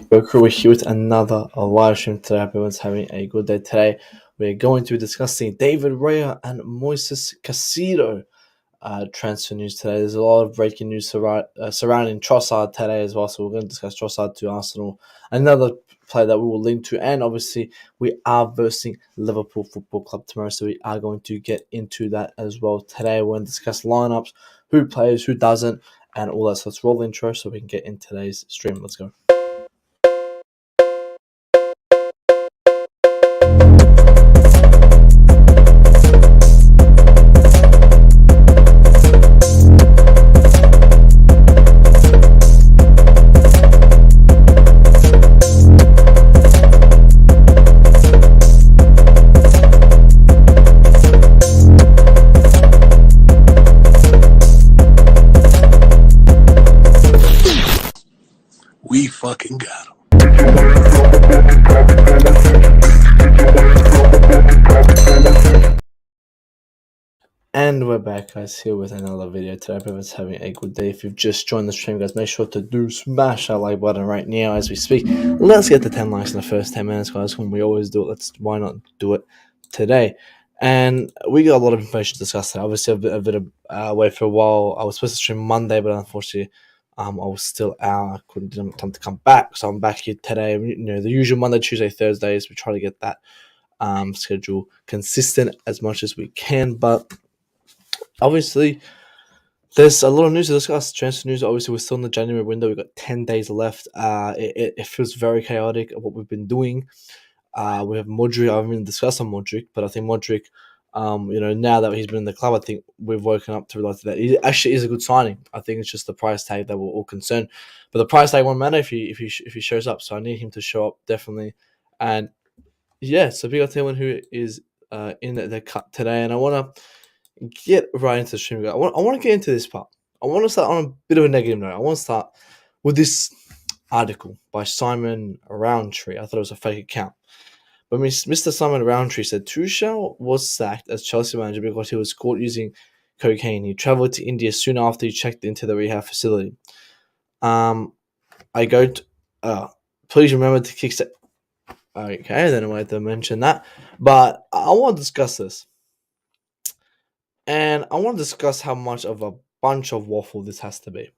Recruit, we're here with another live stream today. Hope everyone's having a good day today. We're going to be discussing David Raya and Moisés Caicedo transfer news today. There's a lot of breaking news surrounding Trossard today as well, so we're going to discuss Trossard to Arsenal, another player that we will link to, and obviously we are versing Liverpool Football Club tomorrow, so we are going to get into that as well today. We're going to discuss lineups, who plays, who doesn't, and all that. So let's roll the intro so we can get in today's stream. Let's go. We fucking got him. And we're back, guys, here with another video today. Hope everyone's having a good day. If you've just joined the stream, guys, make sure to smash that like button right now as we speak. Let's get to 10 likes in the first 10 minutes, guys. When we always do it, why not do it today? And we got a lot of information to discuss today. Obviously, I've been away for a while. I was supposed to stream Monday, but unfortunately, I was still out. I didn't have time to come back, so I'm back here today. You know, the usual Monday, Tuesday, Thursdays. We try to get that schedule consistent as much as we can, but obviously, there's a lot of news to discuss. Transfer news. Obviously, we're still in the January window. We've got 10 days left. It feels very chaotic what we've been doing. We have Modric. I haven't even discussed on Modric, but I think Modric, now that he's been in the club, I think we've woken up to realize that he actually is a good signing. I think it's just the price tag that we're all concerned. But the price tag won't matter if he shows up. So I need him to show up definitely. And yeah, so we got anyone who is in the cut today, and I want to get right into the stream. I want to get into this part. I want to start on a bit of a negative note. I want to start with this article by Simon Roundtree. I thought it was a fake account. But Mr. Simon Roundtree said Tuchel was sacked as Chelsea manager because he was caught using cocaine. He travelled to India soon after he checked into the rehab facility. I go to... please remember to kick... Okay, then I wanted to mention that. But I want to discuss this. And I want to discuss how much of a bunch of waffle this has to be.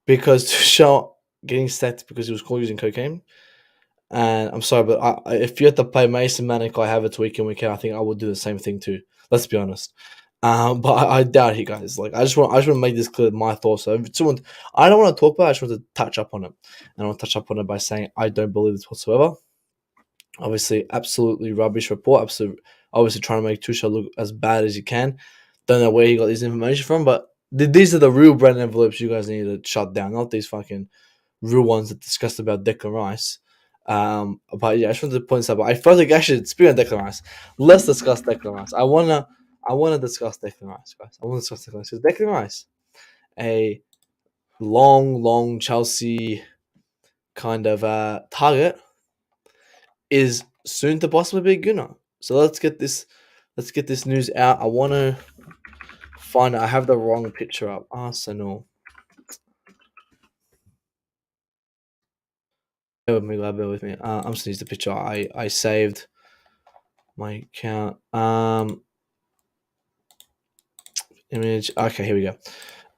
Because Tuchel getting sacked because he was caught using cocaine. And I'm sorry, but if you had to play Mason Mount like I have it week in, week out, I think I would do the same thing too. Let's be honest. But I doubt it, guys. Like I just want to make this clear. My thoughts. So if someone, I don't want to talk about it, I just want to touch up on it. And I want to touch up on it by saying I don't believe this whatsoever. Obviously, absolutely rubbish report. Obviously trying to make Tuchel look as bad as you can. Don't know where he got this information from, but these are the real brand envelopes you guys need to shut down, not these fucking real ones that discussed about Declan Rice. But yeah, I just wanted to point this out. But I felt like actually, speaking of Declan Rice, let's discuss Declan Rice. I wanna discuss Declan Rice, guys. I want to discuss Declan Rice because Declan Rice, a long Chelsea kind of target, is soon to possibly be a Gunner. So let's get this news out. I want to find out. I have the wrong picture up. Arsenal. Bear with me. I'm just use the picture I saved my account. Image. Okay, here we go.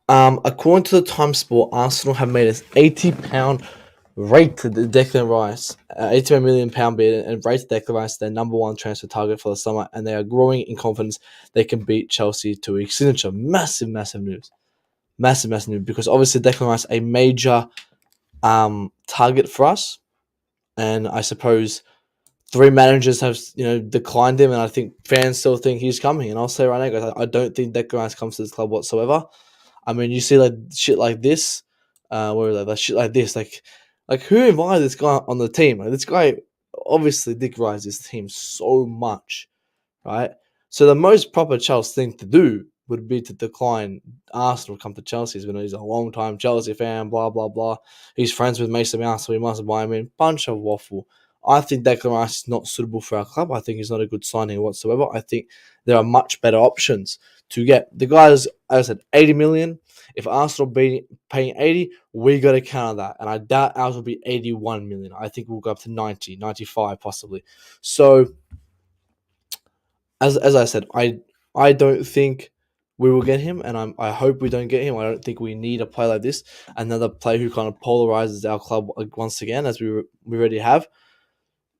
According to the Time Sport, Arsenal have made an £80 rate to Declan Rice, £80 million bid, and rated Declan Rice their number one transfer target for the summer, and they are growing in confidence they can beat Chelsea to a signature. Massive news. Massive news, because obviously Declan Rice a major target for us, and I suppose 3 managers have declined him, and I think fans still think he's coming. And I'll say right now, guys, I don't think Declan Rice comes to this club whatsoever. I mean, you see like shit like this, shit like this, like who invited this guy on the team? Like this guy obviously dickrides his team so much, right? So the most proper Chelsea thing to do would be to decline Arsenal to come to Chelsea. He's a long time Chelsea fan, blah blah blah. He's friends with Mason Mount, so he must buy him in. Bunch of waffle. I think Declan Rice is not suitable for our club. I think he's not a good signing whatsoever. I think there are much better options to get. The guys, as I said, 80 million. If Arsenal be paying 80, we got to counter that. And I doubt ours will be 81 million. I think we'll go up to 90, 95 possibly. So, as I said, I don't think we will get him, and I hope we don't get him. I don't think we need a player like this, another player who kind of polarizes our club once again, as we already have.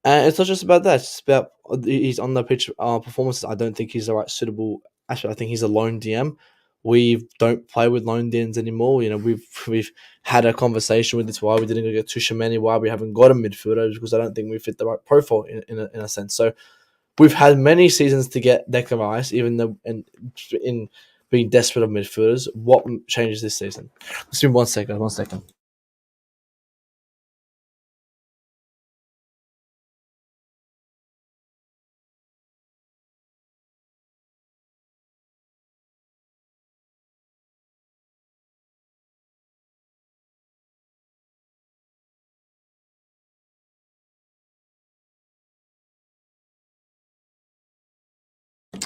And it's not just about that; it's about he's on the pitch performances. I don't think he's the right suitable. Actually, I think he's a lone DM. We don't play with lone DMs anymore. You know, we've had a conversation with this why we didn't get Tuchel, why we haven't got a midfielder, because I don't think we fit the right profile in a sense. So we've had many seasons to get Declan Rice, even though in being desperate of midfielders. What changes this season? Let's do 1 second. 1 second.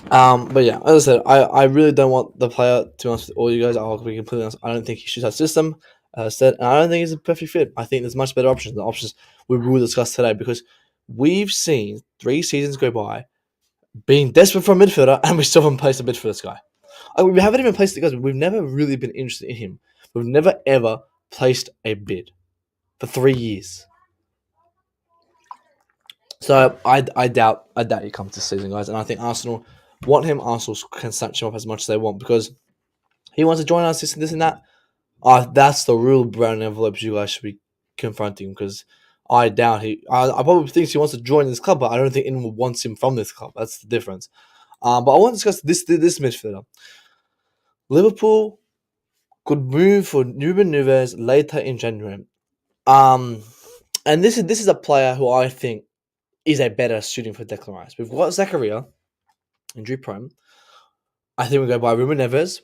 But yeah, as I said, I really don't want the player, to be honest with all you guys. I'll be completely honest. I don't think he should have system. As I said, and I don't think he's a perfect fit. I think there's much better options. The options we will discuss today, because we've seen 3 seasons go by being desperate for a midfielder, and we still haven't placed a bid for this guy. We haven't even placed the guys. We've never really been interested in him. We've never ever placed a bid for 3 years. So I doubt he comes this season, guys. And I think Arsenal want him. Arsenal can snatch him up as much as they want, because he wants to join us, this and that. That's the real brown envelopes you guys should be confronting, because I doubt he. I probably think he wants to join this club, but I don't think anyone wants him from this club. That's the difference. But I want to discuss this midfielder. Liverpool could move for Ruben Neves later in January. Um, and this is a player who I think is a better suiting for Declan Rice. We've got Zakaria, injury prone. I think we go by Ruben Neves,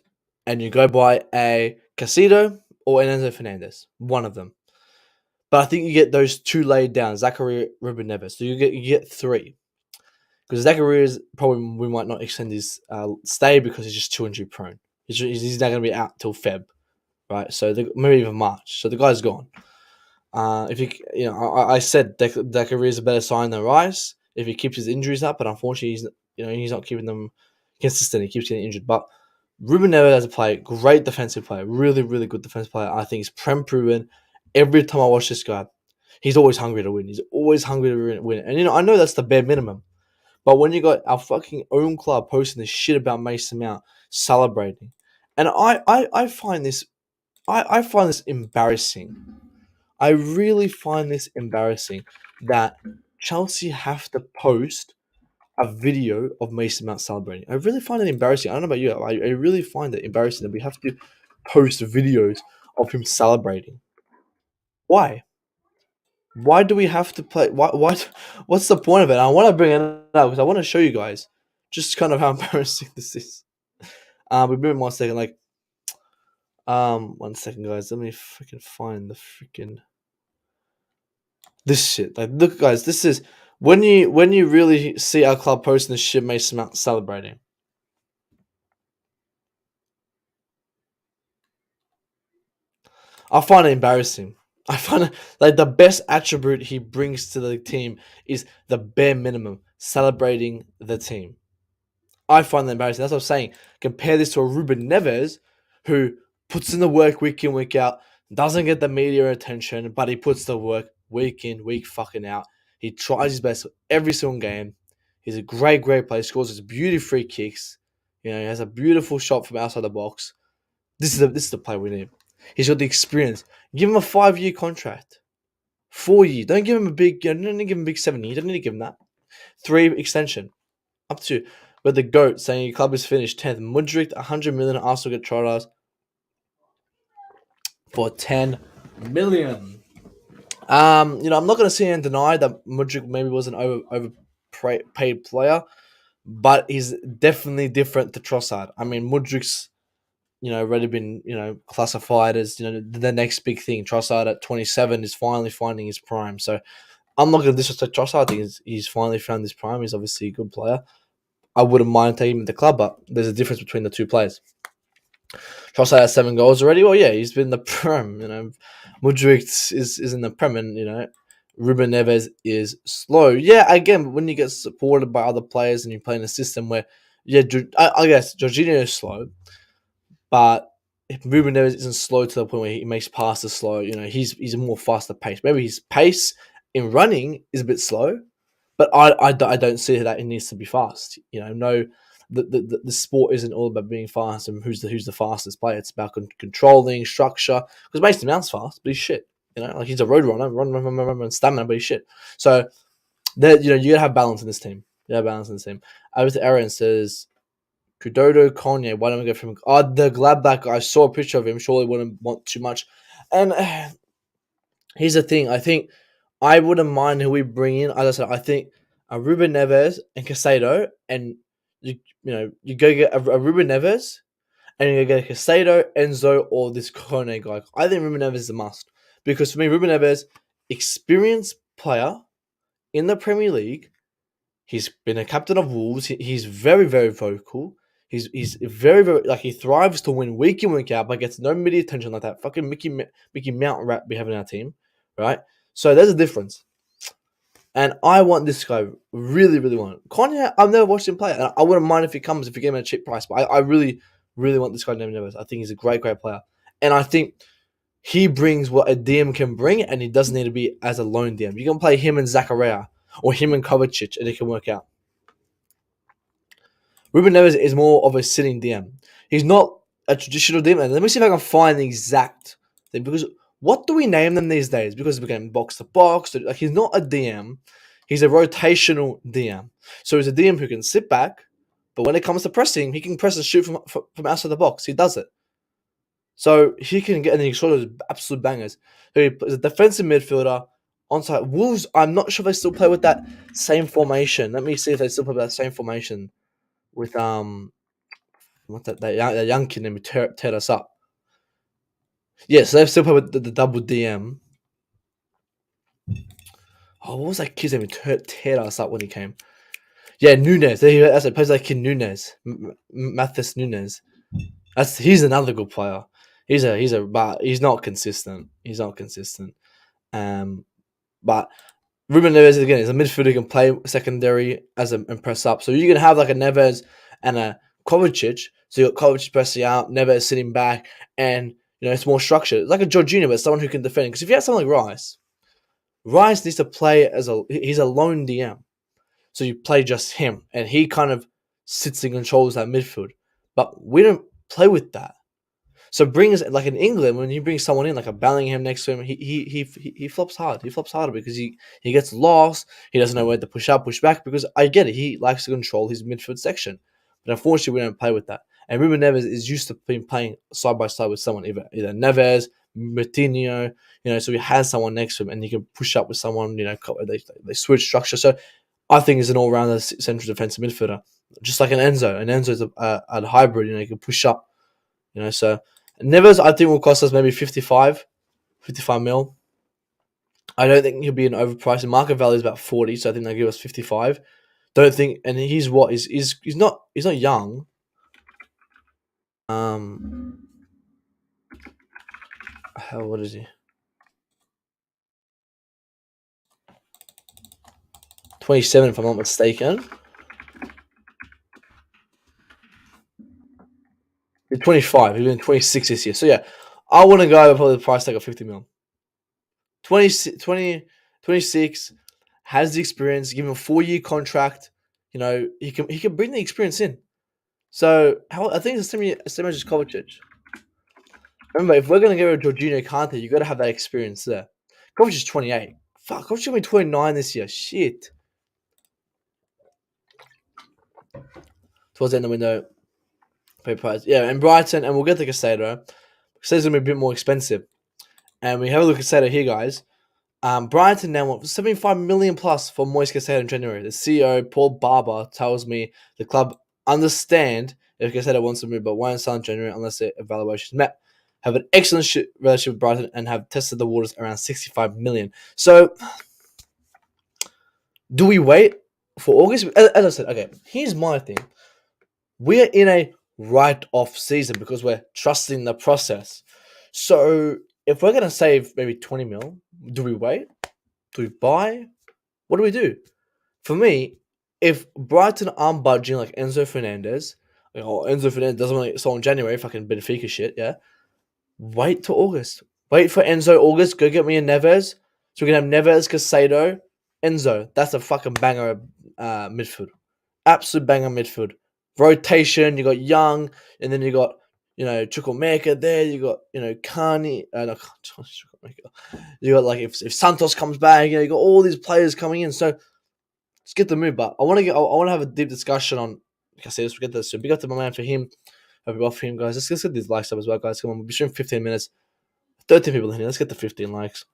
and you go by a Caicedo or an Enzo Fernandez, one of them. But I think you get those two laid down, Zakaria, Ruben Neves. So you get three. Because Zakaria is probably, we might not extend his stay because he's just too injury prone. He's not going to be out till Feb, right? So maybe even March. So the guy's gone. If I said Zakaria is a better sign than Rice if he keeps his injuries up, but unfortunately he's not keeping them consistent. He keeps getting injured. But Ruben Neves as a player, great defensive player, really really good defensive player. I think he's prem proven. Every time I watch this guy, he's always hungry to win. He's always hungry to win. And I know that's the bare minimum. But when you got our fucking own club posting this shit about Mason Mount celebrating, and I find this I find this embarrassing. I really find this embarrassing that Chelsea have to post a video of Mason Mount celebrating. I really find it embarrassing. I don't know about you. I really find it embarrassing that we have to post videos of him celebrating. Why? Why do we have to play? What's the point of it? I want to bring it up because I want to show you guys just kind of how embarrassing this is. We've been 1 second, 1 second, guys. Let me freaking find the freaking this shit. Like, look, guys, this is when you really see our club posting this shit, Mason Mount celebrating. I find it embarrassing. I find it like the best attribute he brings to the team is the bare minimum, celebrating the team. I find that embarrassing. That's what I'm saying. Compare this to a Ruben Neves who puts in the work week in, week out, doesn't get the media attention, but he puts the work week in, week fucking out. He tries his best every single game. He's a great, great player. Scores his beauty free kicks. He has a beautiful shot from outside the box. This is the player we need. He's got the experience. Give him a 5-year contract. 4 years. Don't give him a big. Don't need to give him a big 7 years. You don't need to give him that. 3 extension. Up to. But the GOAT saying your club is finished 10th. Mudryk, 100 million. Arsenal get Trotters for 10 million. I'm not going to sit and deny that Mudryk maybe was an overpaid player, but he's definitely different to Trossard. I mean, Mudryk's already been classified as the next big thing. Trossard at 27 is finally finding his prime. So I'm not going to disrespect Trossard. I think he's finally found his prime. He's obviously a good player. I wouldn't mind taking him to the club, but there's a difference between the two players. Trossard has 7 goals already. Well, yeah, he's been in the Prem. Mudryk is in the Prem, and Ruben Neves is slow. Yeah, again, when you get supported by other players and you play in a system where, I guess Jorginho is slow, but if Ruben Neves isn't slow to the point where he makes passes slow, he's a more faster pace. Maybe his pace in running is a bit slow, but I don't see that it needs to be fast. No, the sport isn't all about being fast and who's the fastest player. It's about controlling structure. Because Mason Mount's fast, but he's shit. Like he's a road runner, run, stamina, but he's shit. So that you gotta have balance in this team. Over to Aaron says, Kudodo Kanye. Why don't we go from the Gladbach guy? I saw a picture of him. Surely wouldn't want too much. And here's the thing. I think I wouldn't mind who we bring in. As I said, I think a Ruben Neves and Caicedo, and you go get a Ruben Neves, and you go get a Caicedo, Enzo, or this Kone guy. I think Ruben Neves is a must because for me, Ruben Neves, experienced player in the Premier League. He's been a captain of Wolves. He's very, very vocal. He's very, very he thrives to win week in, week out, but gets no media attention like that fucking Mickey Mount rat we have in our team, right? So there's a difference. And I want this guy, really, really want it. Conor, I've never watched him play, and I wouldn't mind if he comes, if you give him a cheap price, but I really, really want this guy named Neves. I think he's a great, great player. And I think he brings what a DM can bring, and he doesn't need to be as a lone DM. You can play him and Zakaria, or him and Kovacic, and it can work out. Ruben Neves is more of a sitting DM. He's not a traditional DM. And let me see if I can find the exact thing. Because what do we name them these days? Because we're getting box to box. Like he's not a DM. He's a rotational DM. So he's a DM who can sit back, but when it comes to pressing, he can press and shoot from outside the box. He does it. So he can get, and he sort of absolute bangers. So he's a defensive midfielder. Onside Wolves, I'm not sure if they still play with that same formation. Let me see if they still play with that same formation. With what's that young kid named teared us up. Yes, they've still played with the double DM. Oh, what was that kid's name? Teared us up when he came. Yeah, Nunes. That's it. Plays that kid Nunes, Mathis Nunes. He's another good player. But he's not consistent. But Ruben Neves again is a midfielder who can play secondary and press up. So you can have like a Neves and a Kovacic. So you got Kovacic pressing out, Neves sitting back, and it's more structured. It's like a Jorginho, but someone who can defend. Because if you have someone like Rice needs to play he's a lone DM. So you play just him, and he kind of sits and controls that midfield. But we don't play with that. So like in England, when you bring someone in like a Bellingham next to him, he flops hard. He flops harder because he gets lost. He doesn't know where to push up, push back. Because I get it, he likes to control his midfield section, but unfortunately, we don't play with that. And Ruben Neves is used to playing side by side with someone, either Neves, Martinho, so he has someone next to him, and he can push up with someone. They switch structure. So I think he's an all-rounder central defensive midfielder, just like an Enzo. And Enzo's a hybrid. He can push up. So Neves, I think, will cost us maybe 55 mil. I don't think he'll be an overpriced. Market value is about 40, so I think they'll give us 55. Don't think, and he's not young. What is he? 27, if I'm not mistaken. He's 25. He's been 26 this year. So yeah, I want to go over probably the price tag of 50 mil. 26, has the experience, give him a 4-year contract. He can bring the experience in. So I think it's the same as Kovacic. Remember, if we're going to get rid of Jorginho Kante, you got to have that experience there. Kovacic is 28. Fuck, Kovacic will be 29 this year. Shit. Towards the end of the window, pay price. Yeah, and Brighton, and we'll get to Caicedo. Caicedo's going to be a bit more expensive. And we have a look at Caicedo here, guys. Brighton now want 75 million plus for Moises Caicedo in January. The CEO, Paul Barber, tells me the club understand if Caicedo wants to move, but won't sell in January unless the evaluation is met. Have an excellent relationship with Brighton and have tested the waters around 65 million. So, Do we wait for August? As I said, okay, here's my thing. We're in a write-off season because we're trusting the process. So if we're gonna save maybe 20 mil, do we wait? Do we buy? What do we do? For me, if Brighton aren't budging like Enzo Fernandez, Enzo Fernandez doesn't want to sell in January, fucking Benfica shit, yeah. Wait till August. Wait for Enzo August. Go get me a Neves. So we can have Neves, Caicedo, Enzo. That's a fucking banger midfield. Absolute banger midfield. Rotation. You got Young, and then you got Chukwuemeka there. You got Carney. No, Chukwuemeka. You got like if Santos comes back, you got all these players coming in. So let's get the move. But I want to have a deep discussion on. Like I said, let's get this. So big up to my man for him. Hope you well for him, guys. Let's get these likes up as well, guys. Come on, we'll be shooting 15 minutes. 13 people in here. Let's get the 15 likes.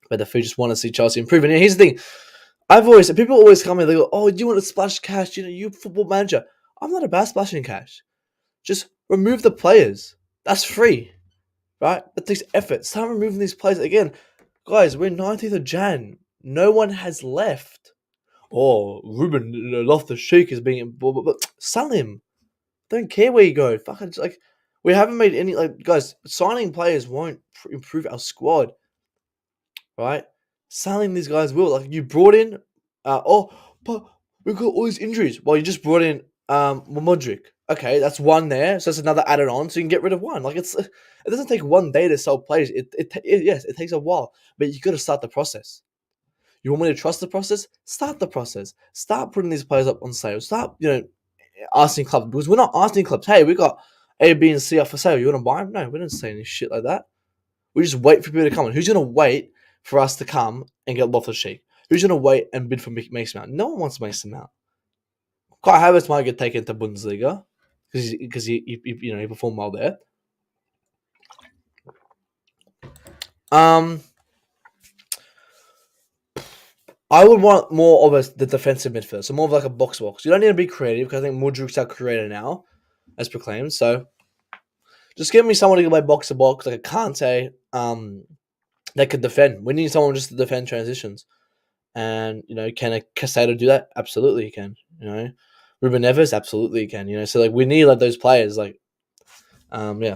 But if we just want to see Chelsea improving. Yeah, here's the thing. People always come in, they go, oh, do you want to splash cash? You football manager. I'm not about splashing cash. Just remove the players. That's free. Right? That takes effort. Start removing these players. Again, guys, we're 19th of Jan. No one has left. Oh, Ruben Loftus-Cheek is being... Sell him. Don't care where you go. Fucking we haven't made any guys. Signing players won't improve our squad, right? Selling these guys will. Like you brought in, but we've got all these injuries. Well, you just brought in Modric. Okay, that's one there. So that's another added on. So you can get rid of one. Like it doesn't take one day to sell players. Yes, it takes a while, but you got to start the process. You want me to trust the process? Start the process. Start putting these players up on sale. Start asking clubs, because we're not asking clubs, hey, we got A, B, and C up for sale. You want to buy them? No, we don't say any shit like that. We just wait for people to come in. Who's going to wait for us to come and get Loftus-Cheek? Who's going to wait and bid for Mason Mount? No one wants Mason Mount. Kai Havertz might get taken to Bundesliga because he performed well there. I would want more of the defensive midfield, so more of like a box. You don't need to be creative because I think Mudrik's our creator now, as proclaimed. So just give me someone who can play box to box, like a Kante, that could defend. We need someone just to defend transitions. And can a Caicedo do that? Absolutely, he can. Ruben Neves, absolutely, he can. So we need those players. Yeah.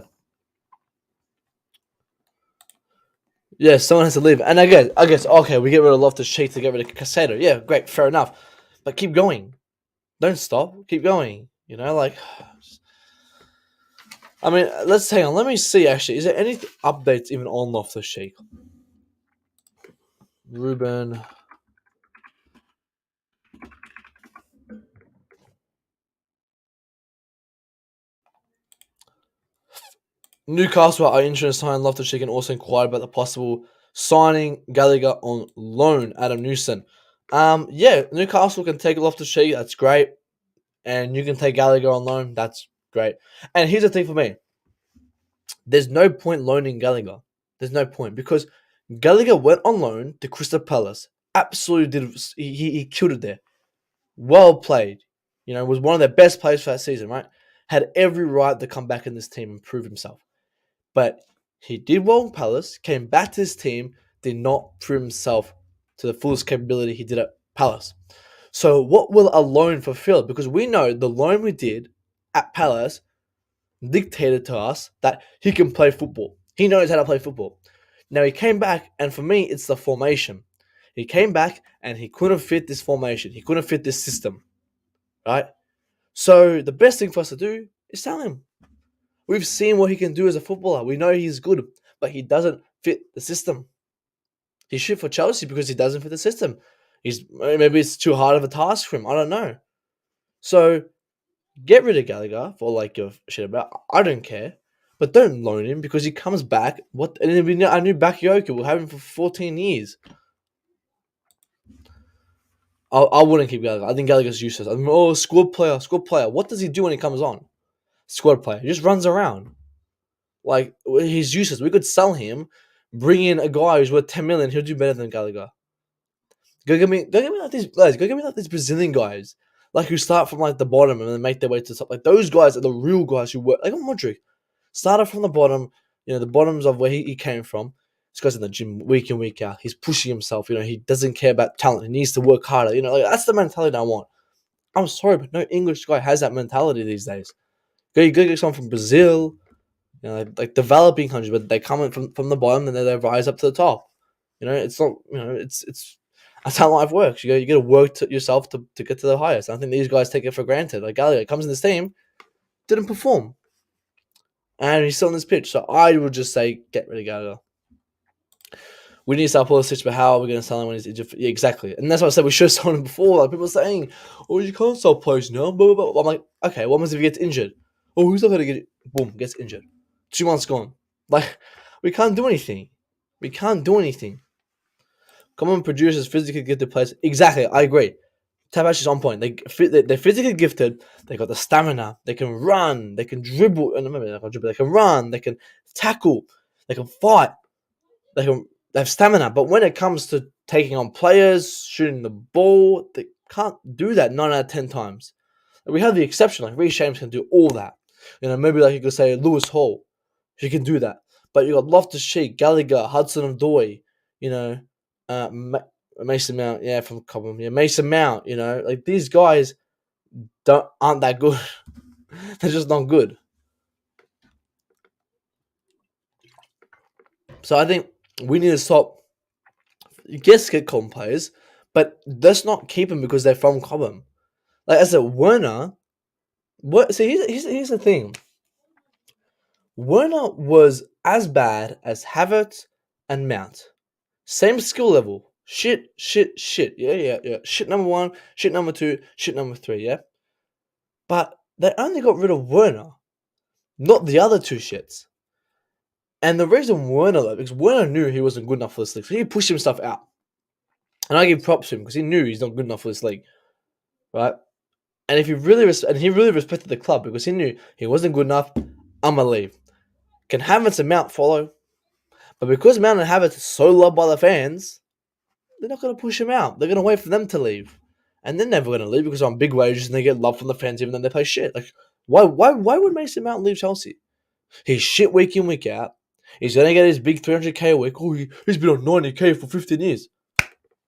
Yeah, someone has to leave. And I guess, okay, we get rid of Loftus-Cheek to get rid of Caicedo. Yeah, great, fair enough. But keep going. Don't stop. Keep going. I mean, let's hang on. Let me see, actually. Is there any updates even on Loftus-Cheek? Ruben. Newcastle are interested in signing Loftus-Cheek and also inquired about the possible signing Gallagher on loan, Adam Newson. Yeah, Newcastle can take Loftus-Cheek. That's great. And you can take Gallagher on loan. That's great. And here's the thing for me. There's no point loaning Gallagher. There's no point because Gallagher went on loan to Crystal Palace. Absolutely did. He killed it there. Well played. Was one of their best players for that season, right? Had every right to come back in this team and prove himself. But he did well in Palace, came back to his team, did not prove himself to the fullest capability he did at Palace. So what will a loan fulfill? Because we know the loan we did at Palace dictated to us that he can play football. He knows how to play football. Now he came back, and for me, it's the formation. He came back, and he couldn't fit this formation. He couldn't fit this system, right? So the best thing for us to do is sell him. We've seen what he can do as a footballer. We know he's good, but he doesn't fit the system. He's shit for Chelsea because he doesn't fit the system. Maybe it's too hard of a task for him. I don't know. So get rid of Gallagher for your shit about. I don't care, but don't loan him because he comes back. What? And then I knew Bakayoko. We'll have him for 14 years. I wouldn't keep Gallagher. I think Gallagher's useless. Squad player. What does he do when he comes on? Squad player. He just runs around. He's useless. We could sell him, bring in a guy who's worth 10 million. He'll do better than Gallagher. Go get me like these guys. Go get me like these Brazilian guys, who start from the bottom and then make their way to the top. Those guys are the real guys who work. Modric started from the bottom. The bottoms of where he came from. This guy's in the gym week in, week out. He's pushing himself. He doesn't care about talent. He needs to work harder. That's the mentality I want. I'm sorry, but no English guy has that mentality these days. You go get someone from Brazil, like developing countries, but they come in from the bottom and then they rise up to the top. It's not. It's that's how life works. You got to work yourself to get to the highest. I think these guys take it for granted. Like Gallagher comes in this team, didn't perform, and he's still on this pitch. So I would just say get rid of Gallagher. We need to start Pulisic, but how are we going to sell him when he's injured? Yeah, exactly. And that's why I said we should have sold him before. Like people are saying, oh, you can't sell players now. Blah, blah, blah. I'm like, okay, what happens if he gets injured? Oh, who's not going to get it? Boom, gets injured. 2 months gone. Like, we can't do anything. We can't do anything. Common producers physically gifted players. Exactly, I agree. Tabash is on point. They're physically gifted. They got the stamina. They can run. They can dribble. They can run. They can tackle. They can fight. They have stamina. But when it comes to taking on players, shooting the ball, they can't do that 9 out of 10 times. We have the exception. Like Reece James can do all that. Maybe like you could say Lewis Hall. He can do that. But you got Loftus-Cheek, Gallagher, Hudson-Odoi, Mason Mount, from Cobham. Yeah, Mason Mount, like these guys aren't that good. They're just not good. So I think we need to stop. Yes, get Cobham players, but let's not keep them because they're from Cobham. Like I said, Werner. Here's the thing. Werner was as bad as Havertz and Mount. Same skill level. Shit. Yeah. Shit number 1, shit number 2, shit number 3, yeah? But they only got rid of Werner, not the other 2 shits. And the reason Werner left, because Werner knew he wasn't good enough for this league, so he pushed himself out. And I give props to him because he knew he's not good enough for this league, right? And he really respected the club because he knew he wasn't good enough. I'ma leave. Can Havertz and Mount follow? But because Mount and Havertz are so loved by the fans, they're not going to push him out. They're going to wait for them to leave. And they're never going to leave because they're on big wages and they get love from the fans even though they play shit. Like, why would Mason Mount leave Chelsea? He's shit week in, week out. He's going to get his big 300k a week. Oh, he's been on 90k for 15 years.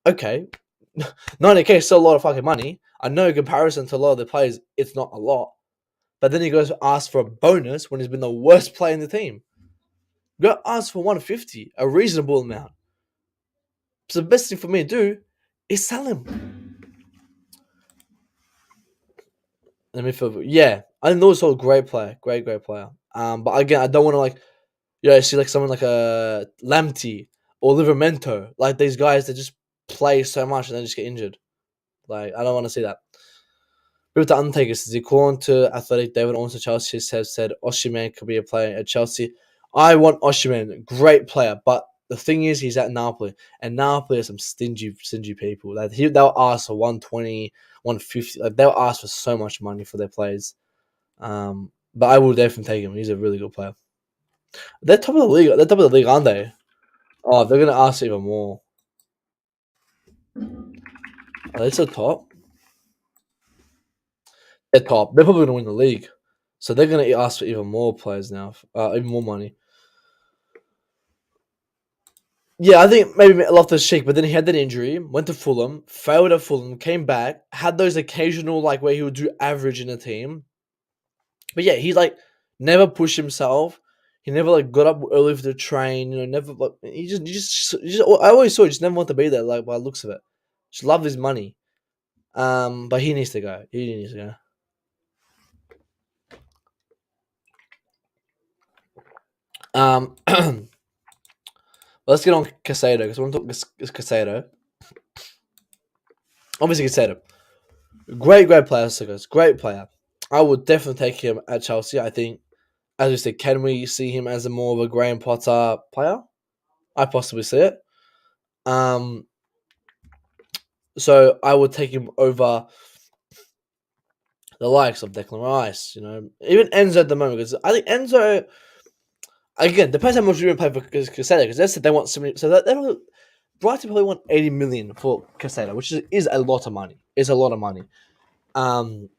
Okay. 90k is still a lot of fucking money. I know in comparison to a lot of the players, it's not a lot. But then he goes to ask for a bonus when he's been the worst player in the team. Go ask for 150, a reasonable amount. So the best thing for me to do is sell him. Let me feel. Yeah, I know it's all great player, great player. But again, I don't want to see like someone like a Lamptey or Livermento, like these guys that just play so much and then just get injured. Like I don't want to see that. With the Undertakers, is he calling to Athletic? David Owens to Chelsea has said Osimhen could be a player at Chelsea. I want Osimhen, great player, but the thing is, he's at Napoli, and Napoli are some stingy people. Like they'll ask for 120, 150. Like they'll ask for so much money for their players. But I will definitely take him. He's a really good player. They're top of the league. They're top of the league, aren't they? Oh, they're gonna ask even more. Are they still top? They're top. They're probably gonna win the league, so they're gonna ask for even more players now, even more money. Yeah, I think maybe Loftus-Cheek, but then he had that injury, went to Fulham, failed at Fulham, came back, had those occasional like where he would do average in a team. But yeah, he's like never pushed himself. He never like got up early for the train. Never like he just. I always saw he just never wanted to be there. Like by the looks of it, just loved his money. But he needs to go. He needs to go. Let's get on Caicedo because I want to talk Caicedo. Obviously, Caicedo, great player. Great player. I would definitely take him at Chelsea. I think, as we said, can we see him as a more of a Graham Potter player? I possibly see it. So I would take him over the likes of Declan Rice. Even Enzo at the moment because I think Enzo. Again, depends how much you pay for Caicedo because they said they want 70. So Brighton probably want 80 million for Caicedo, which is a lot of money. It's a lot of money. And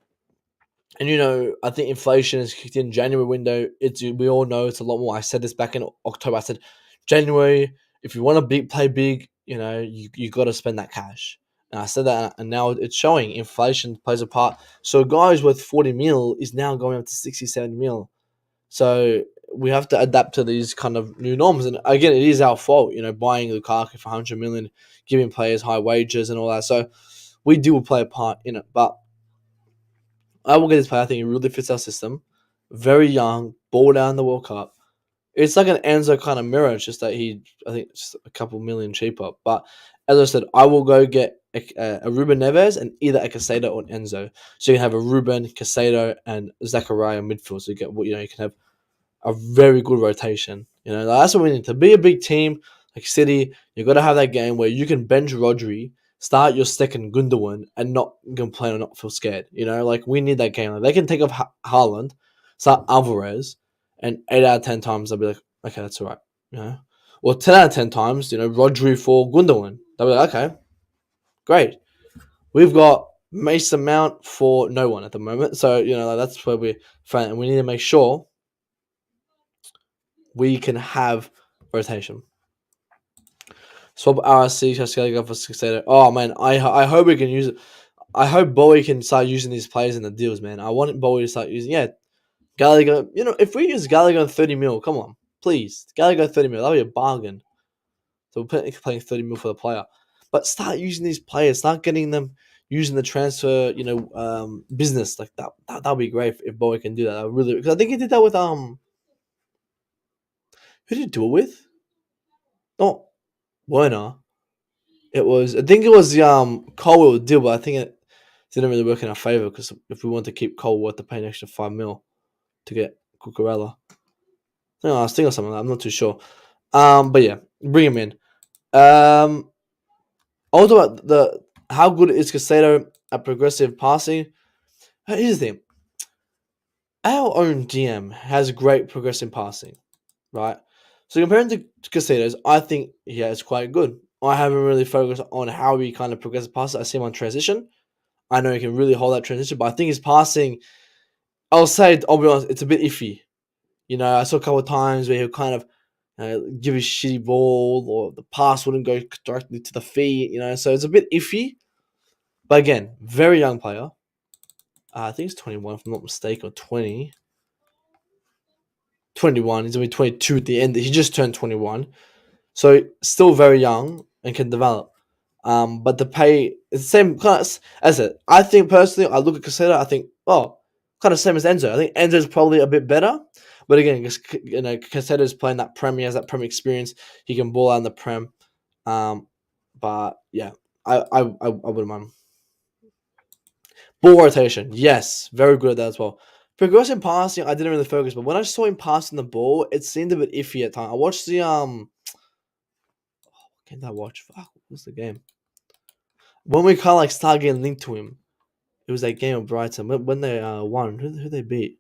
I think inflation has kicked in January window. We all know it's a lot more. I said this back in October. I said January if you want to play big, you got to spend that cash. And I said that, and now it's showing. Inflation plays a part. So a guy who's worth 40 mil is now going up to 67 mil. So we have to adapt to these kind of new norms. And again, it is our fault, buying Lukaku for 100 million, giving players high wages and all that. So we do play a part in it. But I will get this player. I think he really fits our system. Very young, ball down the World Cup. It's like an Enzo kind of mirror. It's just that I think, just a couple million cheaper. But as I said, I will go get a Ruben Neves and either a Caicedo or an Enzo. So you can have a Ruben, Caicedo, and Zachariah midfield. So you can have a very good rotation. That's what we need to be a big team like City. You got to have that game where you can bench Rodri, start your second Gundogan, and not complain or not feel scared. We need that game. Like, they can take off Haaland, start Alvarez, and 8 out of 10 times they'll be like, okay, that's all right. Or 10 out of 10 times, Rodri for Gundogan. They'll be like, okay, great. We've got Mason Mount for no one at the moment. So, that's where we're and we need to make sure we can have rotation. Swap RC, Gallagher for Caicedo. Oh man, I hope we can use it. I hope Bowie can start using these players in the deals, man. I want Bowie to start using. Yeah, Gallagher. If we use Gallagher 30 mil, come on, please, Gallagher 30 mil. That'll be a bargain. So we're paying 30 mil for the player, but start using these players. Start getting them using the transfer, business like that. That'll be great if Bowie can do that. Because I think he did that with Who did he do it with? Not Werner. I think it was Colwell deal, but I think it didn't really work in our favour because if we want to keep Colwell, we have to pay an extra 5 mil to get Cucurella. I was thinking of something like that. I'm not too sure. But yeah, bring him in. Also about how good is Caicedo at progressive passing? Here's the thing. Our own GM has great progressive passing, right? So comparing to Caicedo's, I think it's quite good. I haven't really focused on how he kind of progressive passes. I see him on transition. I know he can really hold that transition, but I think his passing, I'll be honest, it's a bit iffy. I saw a couple of times where he'll kind of give a shitty ball or the pass wouldn't go directly to the feet, so it's a bit iffy. But again, very young player. I think he's 21, if I'm not mistaken, or 20. 21. He's going to be 22 at the end. He just turned 21. So still very young and can develop. But the pay is the same kind of, as I said. I think personally, I look at Caicedo, I think, kind of same as Enzo. I think Enzo's probably a bit better. But again, Caicedo's playing that Prem. He has that Prem experience. He can ball out in the Prem. But yeah, I wouldn't mind. Ball rotation, yes, very good at that as well. Progressive passing, I didn't really focus, but when I saw him passing the ball, it seemed a bit iffy at times. I watched the Can't I watch? Fuck, what's the game? When we kind of started getting linked to him, it was that game of Brighton when they won. Who they beat?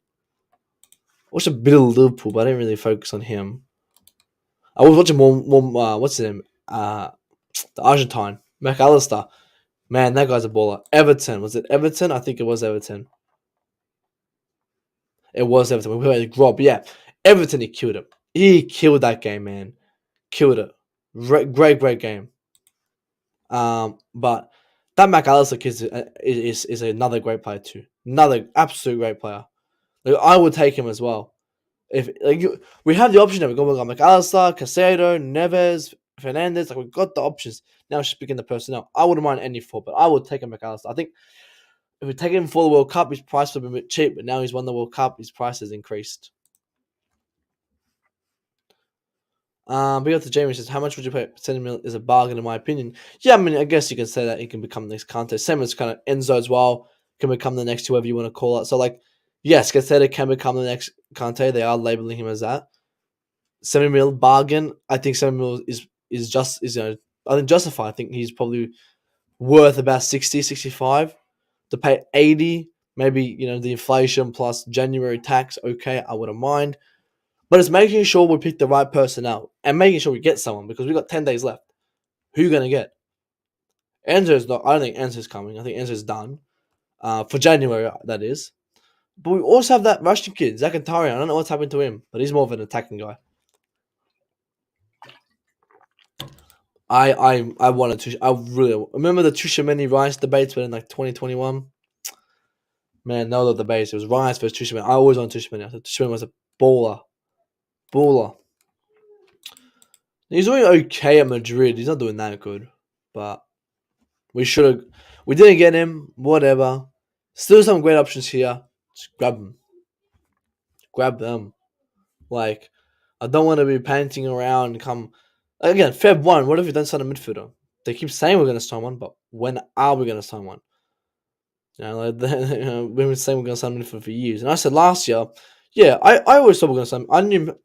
I watched a bit of Liverpool, but I didn't really focus on him. I was watching more what's his name? The Argentine, McAllister. Man, that guy's a baller. Everton. Was it Everton? I think it was Everton. It was Everton. We played Grob. Yeah. Everton, he killed him. He killed that game, man. Killed it. Great game. But that McAllister kid is another great player too. Another absolute great player. Like, I would take him as well. If we have the option of going like McAllister, Caicedo, Neves, Fernandez. Like, we've got the options. Now speaking the personnel, I wouldn't mind any four, but I would take a McAllister. I think if we take him for the World Cup, his price would be a bit cheap, but now he's won the World Cup, his price has increased. Big up to Jamie says, how much would you pay? 10 million is a bargain in my opinion. Yeah, I mean, I guess you can say that he can become the next Kante. Same as kind of Enzo as well. Can become the next whoever you want to call it. So, like, yes, Caicedo can become the next Kante. They are labeling him as that. 7 mil bargain. I think 7 mil is I think justified. I think he's probably worth about 60, 65. To pay 80, maybe, the inflation plus January tax, okay, I wouldn't mind. But it's making sure we pick the right person out and making sure we get someone because we've got 10 days left. Who are you going to get? Enzo's not. I don't think Enzo's coming. I think Enzo's done. For January, that is. But we also have that Russian kid, Zakatarian. I don't know what's happened to him, but he's more of an attacking guy. I wanted to. I really remember the Tuchel Rice debates, but in like 2021. Man, no, the debates. It was Rice versus Tuchel. I always wanted Tuchel. I thought Tuchel was a baller, baller. He's doing okay at Madrid. He's not doing that good, but we should have. We didn't get him. Whatever. Still some great options here. Just grab them. Grab them. Like, I don't want to be panting around and come again. Feb 1. What have we done? Sign a midfielder. They keep saying we're going to sign one, but when are we going to sign one? You know, like we've been saying we're going to sign a midfielder for years. And I said last year, yeah, I always thought we were going to sign. I knew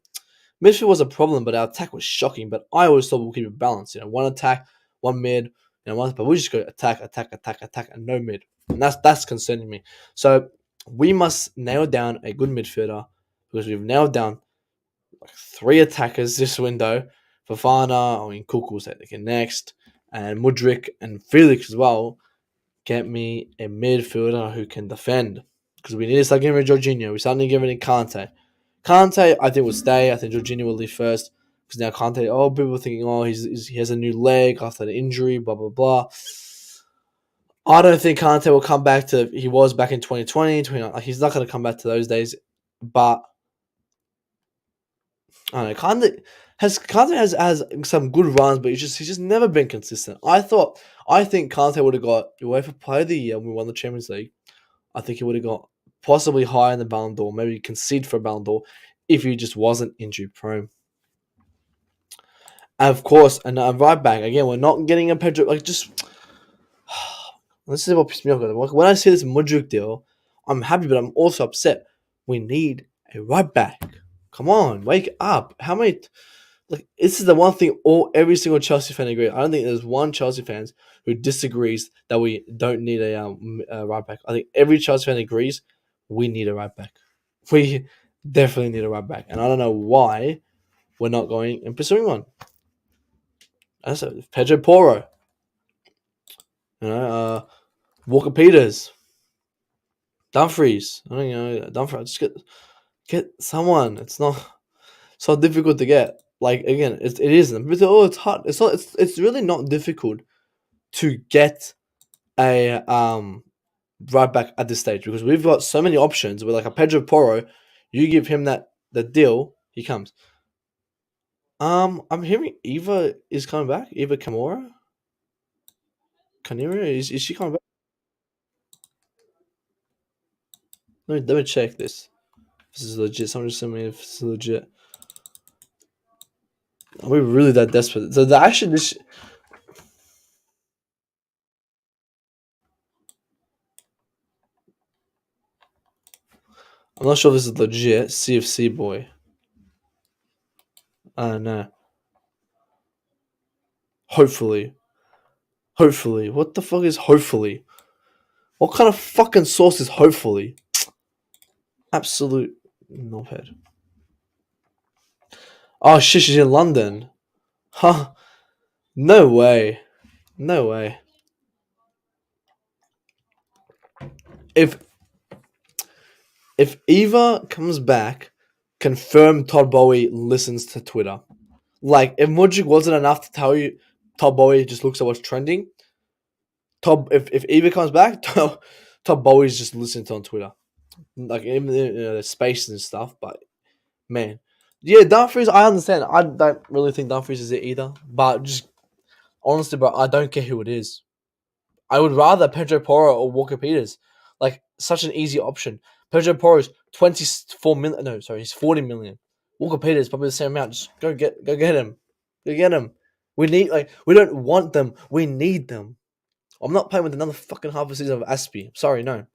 midfield was a problem, but our attack was shocking. But I always thought we'll keep it balanced. You know, one attack, one mid, but we just go attack, attack, attack, attack, and no mid. And that's concerning me. So we must nail down a good midfielder because we've nailed down like 3 attackers this window. Fofana, I mean, Cook will say they can next, and Mudryk and Felix as well. Get me a midfielder who can defend because we need to start getting rid of Jorginho. We started getting rid of Kante. Kante, I think will stay. I think Jorginho will leave first because now Kante. Oh, people are thinking, oh, he has a new leg after the injury. Blah blah blah. I don't think Kante will come back to he was back in 2020. He's not going to come back to those days, but. I don't know. Kante has some good runs, but he's just never been consistent. I think Kante would have got UEFA Player of the Year when we won the Champions League. I think he would have got possibly higher in the Ballon d'Or, maybe concede for a Ballon d'Or if he just wasn't injury prone. And of course, and right back again, we're not getting a Pedro. Like just this is what pisses me off. When I see this Mudryk deal, I'm happy, but I'm also upset. We need a right back. Come on, wake up! How many? Like this is the one thing every single Chelsea fan agrees. I don't think there's one Chelsea fans who disagrees that we don't need a right back. I think every Chelsea fan agrees we need a right back. We definitely need a right back, and I don't know why we're not going and pursuing one. As Pedro Porro, Walker Peters, Dumfries. I don't know Dumfries. Just get someone. It's not so difficult to get. Like again, it isn't. But it's hard. It's not. It's really not difficult to get a right back at this stage because we've got so many options. With like a Pedro Porro, you give him the deal, he comes. I'm hearing Eva is coming back. Eva Kamora, Kanira is she coming back? Let me check this. This is legit. Someone just sent me if this is legit. Are we really that desperate? So this. I'm not sure if this is legit. CFC boy. No. Hopefully. Hopefully. What the fuck is hopefully? What kind of fucking source is hopefully? Absolute knobhead. Oh shit, she's in London. Huh. No way. No way. If Eva comes back, confirm Todd Bowie listens to Twitter. Like, if Mudryk wasn't enough to tell you Todd Bowie just looks at what's trending, if Eva comes back, Todd Bowie's just listening to on Twitter. Like, even the spaces and stuff, but man. Yeah, Dumfries, I understand. I don't really think Dumfries is it either. But just honestly, bro, I don't care who it is. I would rather Pedro Porro or Walker Peters. Like, such an easy option. Pedro Porro's 24 million. No, sorry, he's 40 million. Walker Peters probably the same amount. Just go get him. Go get him. We don't want them. We need them. I'm not playing with another fucking half a season of Aspie. Sorry, no.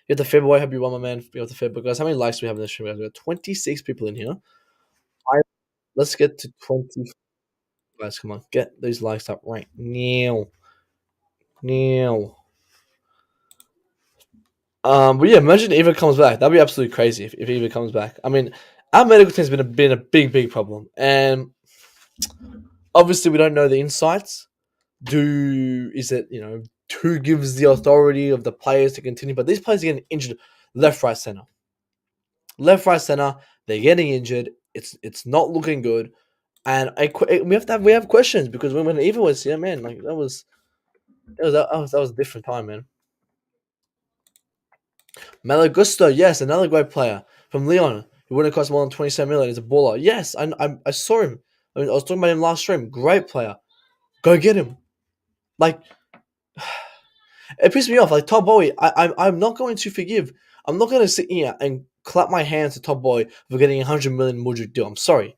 You have the February. I hope you won, my man. You have the February. Guys, how many likes do we have in this stream? Guys? We got 26 people in here. Let's get to 20. Guys, come on. Get those likes up right now. Now. But yeah, imagine Eva comes back. That'd be absolutely crazy if Eva comes back. I mean, our medical team's been a big problem, and obviously we don't know the insights. Is it who gives the authority of the players to continue? But these players are getting injured left, right, center. They're getting injured. It's not looking good. And we have questions because when Eva was here, man, like that was a different time, man. Malagusto, yes, another great player from Leon. He wouldn't cost more than 27 million. He's a baller. Yes, I saw him. I was talking about him last stream. Great player. Go get him. Like it pissed me off. Like Top Boy, I'm not going to forgive. I'm not going to sit here and clap my hands to Top Boy for getting 100 million Mudryk deal. I'm sorry.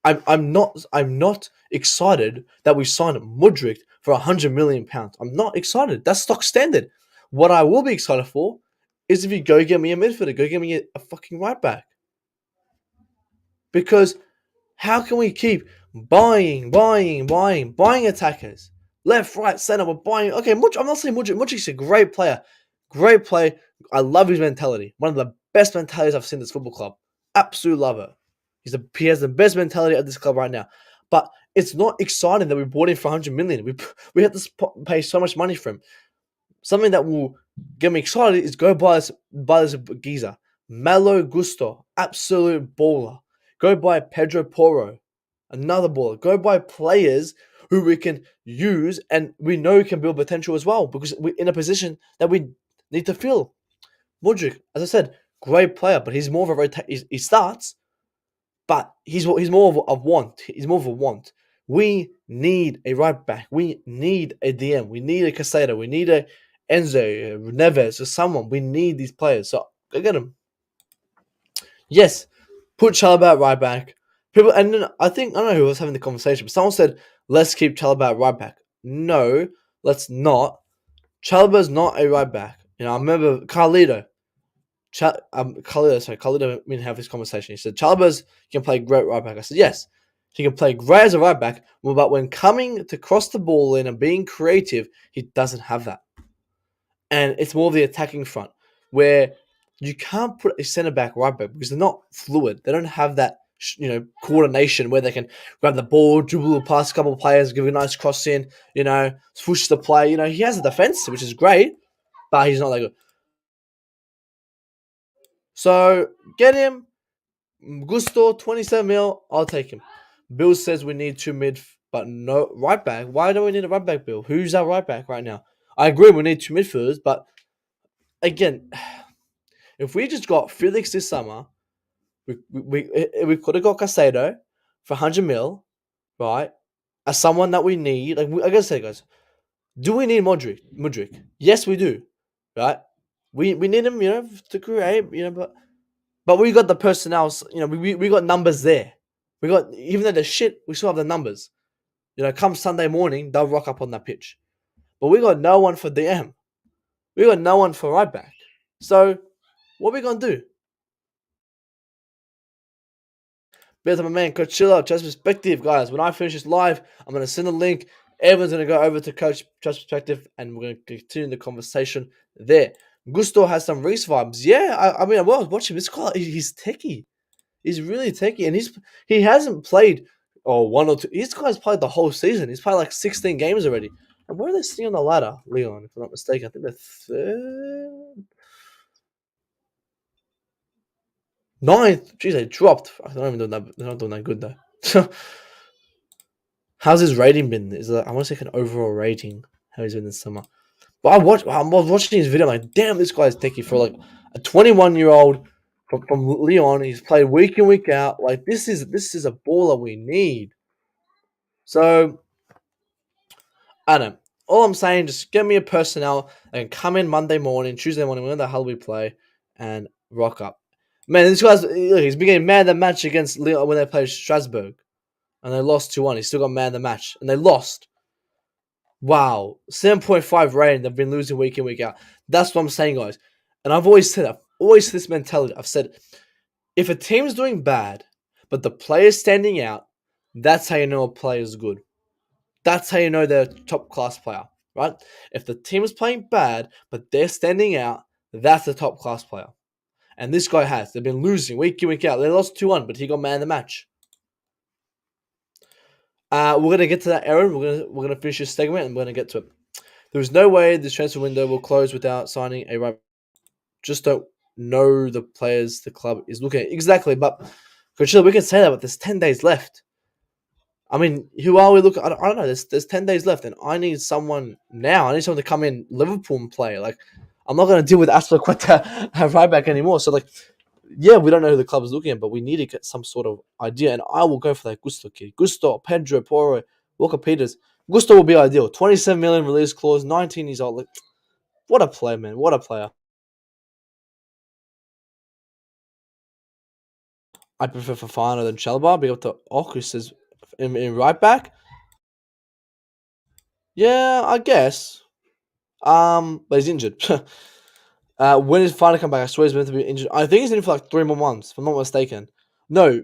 I'm not excited that we signed Mudryk for 100 million pounds. I'm not excited. That's stock standard. What I will be excited for is if you go get me a midfielder, go get me a fucking right back. Because how can we keep buying attackers? Left, right, center, we're buying. Okay, I'm not saying Mudryk. Mudryk's a great player. Great play. I love his mentality. One of the best mentalities I've seen in this football club. Absolute lover. He has the best mentality at this club right now. But it's not exciting that we bought him for 100 million. We had to pay so much money for him. Something that will get me excited is go buy this geezer. Malo Gusto, absolute baller. Go buy Pedro Porro, another baller. Go buy players who we can use and we know can build potential as well because we're in a position that we need to fill. Mudryk, as I said, great player, but he's more of a he starts, but he's more of a want. He's more of a want. We need a right back. We need a DM. We need a Caicedo. We need a Enzo, Neves, or someone. We need these players. So go get them. Yes, put Chalobah at right back. People, and then I don't know who was having the conversation, but someone said, let's keep Chalobah at right back. No, let's not. Chalobah's not a right back. You know, I remember Carlito. Carlito, we didn't have this conversation. He said, Chalobah's can play great right back. I said, yes, he can play great as a right back, but when coming to cross the ball in and being creative, he doesn't have that. And it's more of the attacking front, where you can't put a centre back right back because they're not fluid. They don't have that coordination where they can grab the ball, dribble past a couple of players, give a nice cross in, swoosh the play. He has a defense, which is great, but he's not that good. So get him. Gusto, 27 mil, I'll take him. Bill says we need two mid, but no right back. Why do we need a right back, Bill? Who's our right back right now? I agree we need two midfielders, but again, if we just got Felix this summer, we could have got Caicedo for 100 mil, right? As someone that we need. Like I gotta say, guys, do we need Mudryk? Yes, we do, right? We need him, to create, but we got the personnel. We got numbers there. We got, even though they're shit, we still have the numbers. Come Sunday morning, they'll rock up on that pitch. But we got no one for DM. We got no one for right back. So what are we gonna do? Better my man, Coach Chiller, Just Perspective, guys. When I finish this live, I'm gonna send a link. Everyone's gonna go over to Coach Just Perspective, and we're gonna continue the conversation there. Gusto has some Reese vibes. Yeah, I was watching this guy. He's techie. He's really techie, and he hasn't played one or two. This guy's played the whole season. He's played like 16 games already. And where are they sitting on the ladder, Leon? If I'm not mistaken, I think they're third, ninth. Jeez, they dropped. They're not even doing that. They're not doing that good though. How's his rating been? I want to say an overall rating. How he's been this summer. But I was watching his video. I'm like, damn, this guy's techie for like a 21-year-old from Leon. He's played week in, week out. Like this is a baller we need. So I don't know. All I'm saying, just get me a personnel and come in Monday morning, Tuesday morning, whenever the hell we play, and rock up. Man, this guy's he's been getting man of the match against Leon when they played Strasbourg, and they lost 2-1. He still got man of the match, and they lost. Wow, 7.5 rating. They've been losing week in, week out. That's what I'm saying, guys. And I've always said this mentality. I've said, if a team's doing bad, but the player's standing out, that's how you know a player's good. That's how you know they're a top class player, right? If the team is playing bad, but they're standing out, that's a top class player. And this guy has. They've been losing week in, week out. They lost 2-1, but he got man of the match. We're gonna get to that, Aaron. We're gonna finish this segment and we're gonna get to it. There's no way this transfer window will close without signing a right. Just don't know the players the club is looking at. Exactly, but Coach Hill, we can say that, but there's 10 days left. I mean, who are we looking? I don't know. There's 10 days left, and I need someone now. I need someone to come in Liverpool and play. Like, I'm not going to deal with Aspilicueta at right back anymore. So, like, yeah, we don't know who the club is looking at, but we need to get some sort of idea. And I will go for that Gusto kid. Gusto, Pedro, Porro, Walker Peters. Gusto will be ideal. 27 million release clause, 19 years old. Like, what a player, man. What a player. I prefer Fofana than Chalobah. Be able to Chris is in right back. Yeah, I guess. But he's injured. When is Fofana come back? I swear he's meant to be injured. I think he's in for like 3 more months, if I'm not mistaken. No.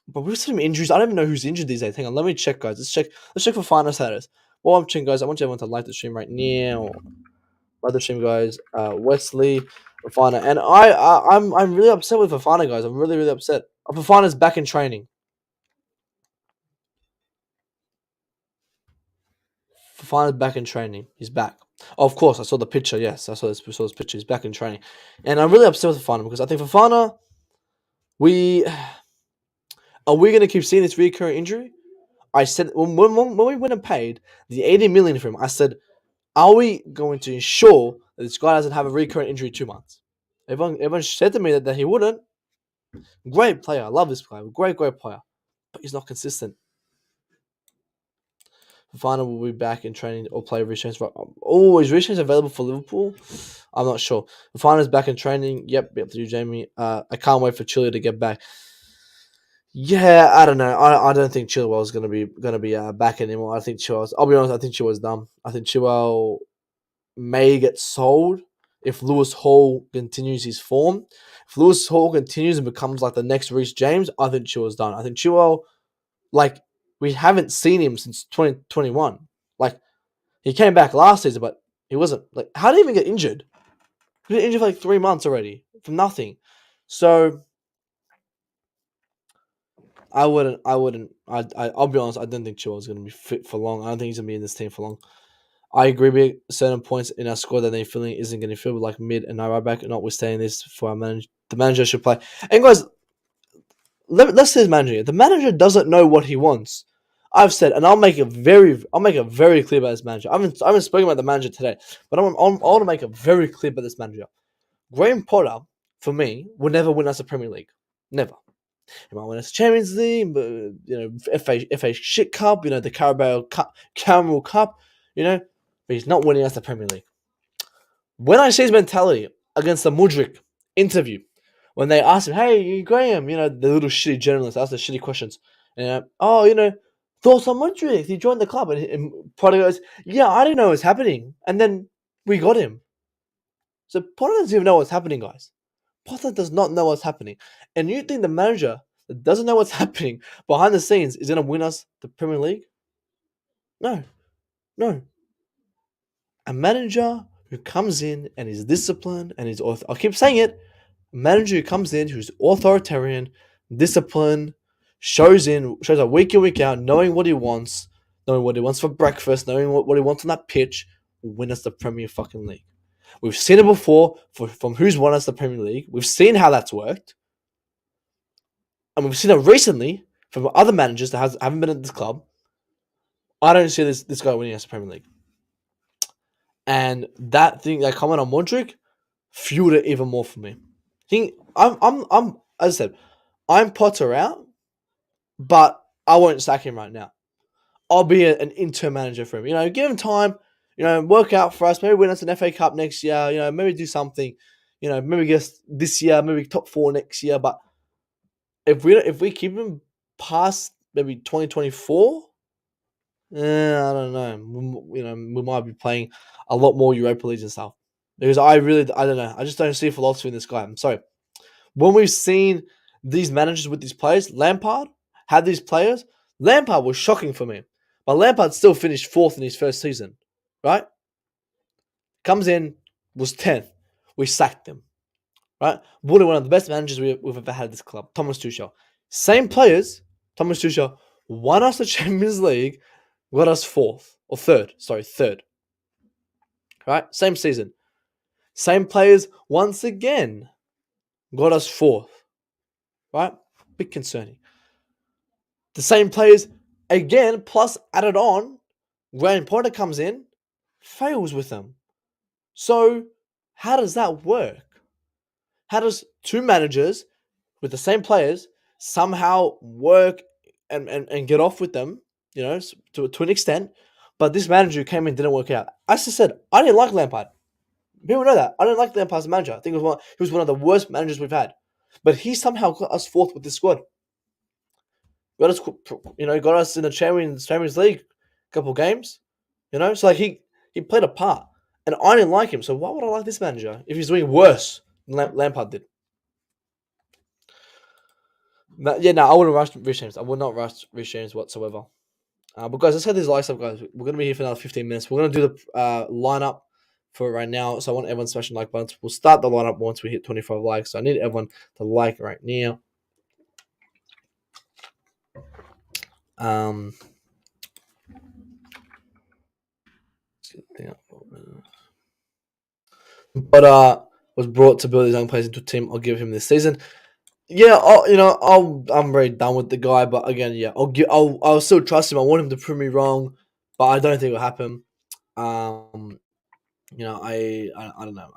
But we've seen injuries. I don't even know who's injured these days. Hang on, let me check, guys. Let's check for Fofana status. Well, I'm checking, guys. I want everyone to like the stream right now. Like the stream, guys. Wesley, Fofana, and I'm really upset with Fofana, guys. I'm really upset. Fofana's back in training. Fofana's back in training. He's back. Oh, of course, I saw the picture. Yes, I saw this picture. He's back in training, and I'm really upset with Fofana because I think Fofana, are we going to keep seeing this recurring injury? I said when we went and paid the 80 million for him, I said, are we going to ensure that this guy doesn't have a recurrent injury in 2 months? Everyone said to me that he wouldn't. Great player. I love this player. Great player. But he's not consistent. Fofana will be back in training or play restraints. Oh, is restraints available for Liverpool? I'm not sure. Fofana's back in training. Yep, up to you, Jamie. I can't wait for Chile to get back. Yeah, I don't know. I don't think Chilwell's gonna be back anymore. I think Chilwell's. I'll be honest. I think Chilwell's done. I think Chilwell may get sold if Lewis Hall continues his form. If Lewis Hall continues and becomes like the next Reece James, I think Chilwell's done. I think Chilwell, like, we haven't seen him since 2021. Like, he came back last season, but he wasn't. Like, how did he even get injured? He was injured for like 3 months already from nothing. So I'll be honest, I don't think Chilwell's going to be fit for long. I don't think he's going to be in this team for long. I agree with certain points in our squad that they're feeling isn't going to fill, like mid and right back, notwithstanding this for our manager. The manager should play. And guys, let's say his manager. The manager doesn't know what he wants. I've said, and I'll make it very clear about this manager. I haven't spoken about the manager today, but I want to make it very clear about this manager. Graham Potter, for me, will never win us a Premier League. Never. He might win us a Champions League, but FA shit cup, the Carabao Cup, Caramel Cup, but he's not winning us the Premier League. When I see his mentality against the Mudryk interview, when they asked him, "Hey, Graham," the little shitty journalist asked the shitty questions, and thoughts on Mudryk? He joined the club, and Potter goes, "Yeah, I didn't know it was happening, and then we got him." So Potter doesn't even know what's happening, guys. Potter does not know what's happening, and you think the manager that doesn't know what's happening behind the scenes is going to win us the Premier League? No. A manager who comes in and is disciplined and is I keep saying it. A manager who comes in who's authoritarian, disciplined, shows up week in, week out, knowing what he wants for breakfast, knowing what he wants on that pitch, will win us the Premier fucking League. We've seen it before from who's won us the Premier League. We've seen how that's worked. And we've seen it recently from other managers that haven't been at this club. I don't see this guy winning us the Premier League. And that comment on Modric fueled it even more for me. I'm as I said, I'm Potter out, but I won't sack him right now. I'll be an interim manager for him. Give him time. Work out for us. Maybe win us an FA Cup next year. Maybe do something. Maybe get this year. Maybe top 4 next year. But if we keep him past maybe 2024, I don't know. We might be playing a lot more Europa Leagues and stuff. Because I don't know. I just don't see philosophy in this guy. I'm sorry. When we've seen these managers with these players, Lampard had these players. Lampard was shocking for me. But Lampard still finished 4th in his first season. Right? Comes in, was 10th. We sacked him. Right? One of the best managers we've ever had at this club. Thomas Tuchel. Same players. Thomas Tuchel won us the Champions League. Got us 4th. Or 3rd. Sorry, 3rd. Right? Same season. Same players once again. Got us 4th. Right? Bit concerning. The same players again, plus added on. Graham Potter comes in, fails with them. So how does that work? How does two managers with the same players somehow work and get off with them, to an extent, but this manager who came in didn't work out? As I said, I didn't like Lampard. People know that. I didn't like Lampard as a manager. I think he was one of the worst managers we've had. But he somehow got us fourth with this squad. Got us in the Champions League a couple of games. So like he played a part. And I didn't like him. So why would I like this manager if he's doing worse than Lampard did? I wouldn't rush Rich James. I would not rush Rich James whatsoever. But guys, let's get these likes up, guys. We're going to be here for another 15 minutes. We're going to do the lineup for right now. So I want everyone smashing like buttons. We'll start the lineup once we hit 25 likes. So I need everyone to like right now. But was brought to build his young players into a team. I'll give him this season. Yeah, I'm very done with the guy. But again, yeah, I'll still trust him. I want him to prove me wrong, but I don't think it'll happen. I don't know.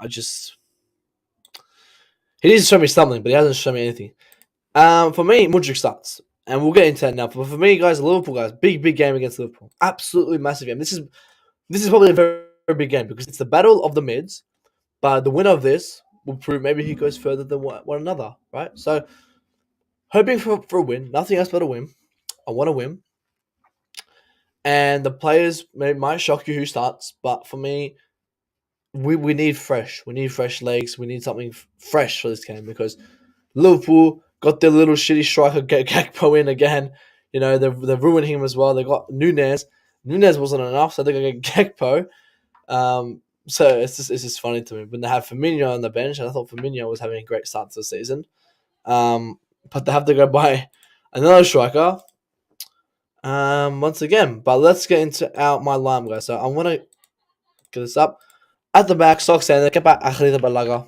He needs to show me something, but he hasn't shown me anything. For me, Mudryk starts, and we'll get into that now. But for me, guys, Liverpool guys, big game against Liverpool, absolutely massive game. This is probably a very, very big game because it's the battle of the mids. But the winner of this will prove maybe he goes further than one another, right? So hoping for a win, nothing else but a win. I want to win, and the players might shock you who starts, but for me, we need fresh. We need fresh legs. We need something fresh for this game because Liverpool got their little shitty striker Gakpo in again. They're ruining him as well. They got Nunez. Nunez wasn't enough, so they're gonna get Gakpo. So it's just funny to me. When they have Firmino on the bench, and I thought Firmino was having a great start to the season. But they have to go buy another striker. Once again. But let's get into my lineup, guys. So I want to get this up. At the back, Stock Standard, Kepa Balaga.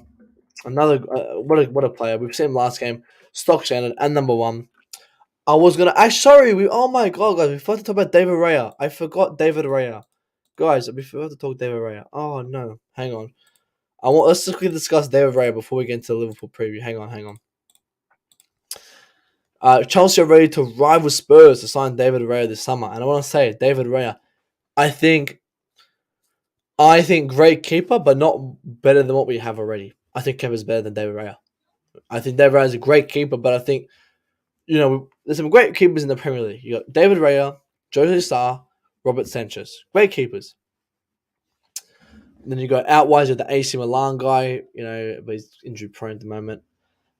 Another what a player. We've seen him last game. Stock Standard and number one. I was gonna. Oh my god, guys, we forgot to talk about David Raya. I forgot David Raya, guys. We forgot to talk David Raya. Oh no, hang on. Let's quickly discuss David Raya before we get into the Liverpool preview. Hang on. Chelsea are ready to rival Spurs to sign David Raya this summer, and I want to say David Raya. I think great keeper, but not better than what we have already. I think Kepa's better than David Raya. I think David Raya is a great keeper, but I think there's some great keepers in the Premier League. You got David Raya, Jose Sarr, Robert Sanchez, great keepers. And then you got out wise with the AC Milan guy, but he's injury prone at the moment.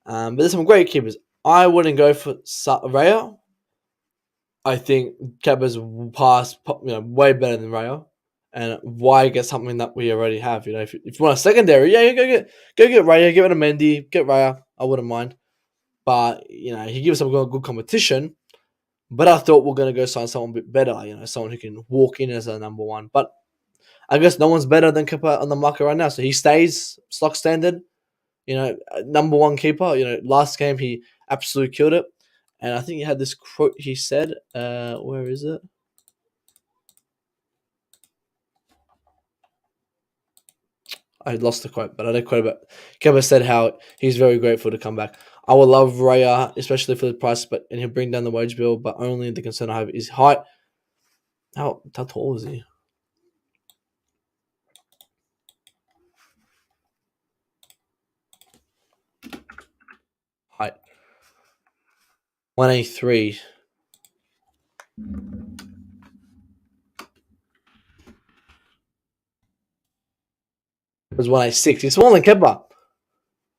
But there's some great keepers. I wouldn't go for Raya. I think Kepa's pass, way better than Raya. And why get something that we already have? If you want a secondary, yeah, go get Raya, get rid of Mendy, get Raya. I wouldn't mind. But he gives some good competition. But I thought we're gonna go sign someone a bit better, someone who can walk in as a number one. But I guess no one's better than Kepa on the market right now, so he stays stock standard. Number one keeper. Last game he absolutely killed it, and I think he had this quote. He said, "Where is it?" I lost the quote, but I did quote about Kepa said how he's very grateful to come back. I would love Raya, especially for the price, and he'll bring down the wage bill. But only the concern I have is height. How tall is he? Height 183. It was 186. He's smaller than Kepa.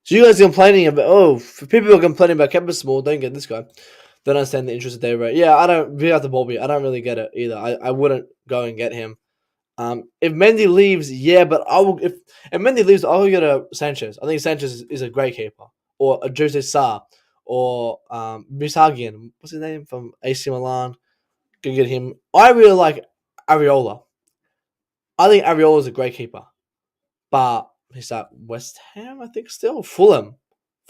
So you guys are complaining about, for people who are complaining about Kepa small, don't get this guy. Don't understand the interest of David Raya. Yeah, I don't, without the Bobby, I don't really get it either. I wouldn't go and get him. If Mendy leaves, yeah, but I will. If Mendy leaves, I'll get a Sanchez. I think Sanchez is a great keeper, or a Jose Sarr, or Misagian. What's his name from AC Milan? Go get him. I really like Areola. I think Areola is a great keeper, but he's at West Ham, I think. Still Fulham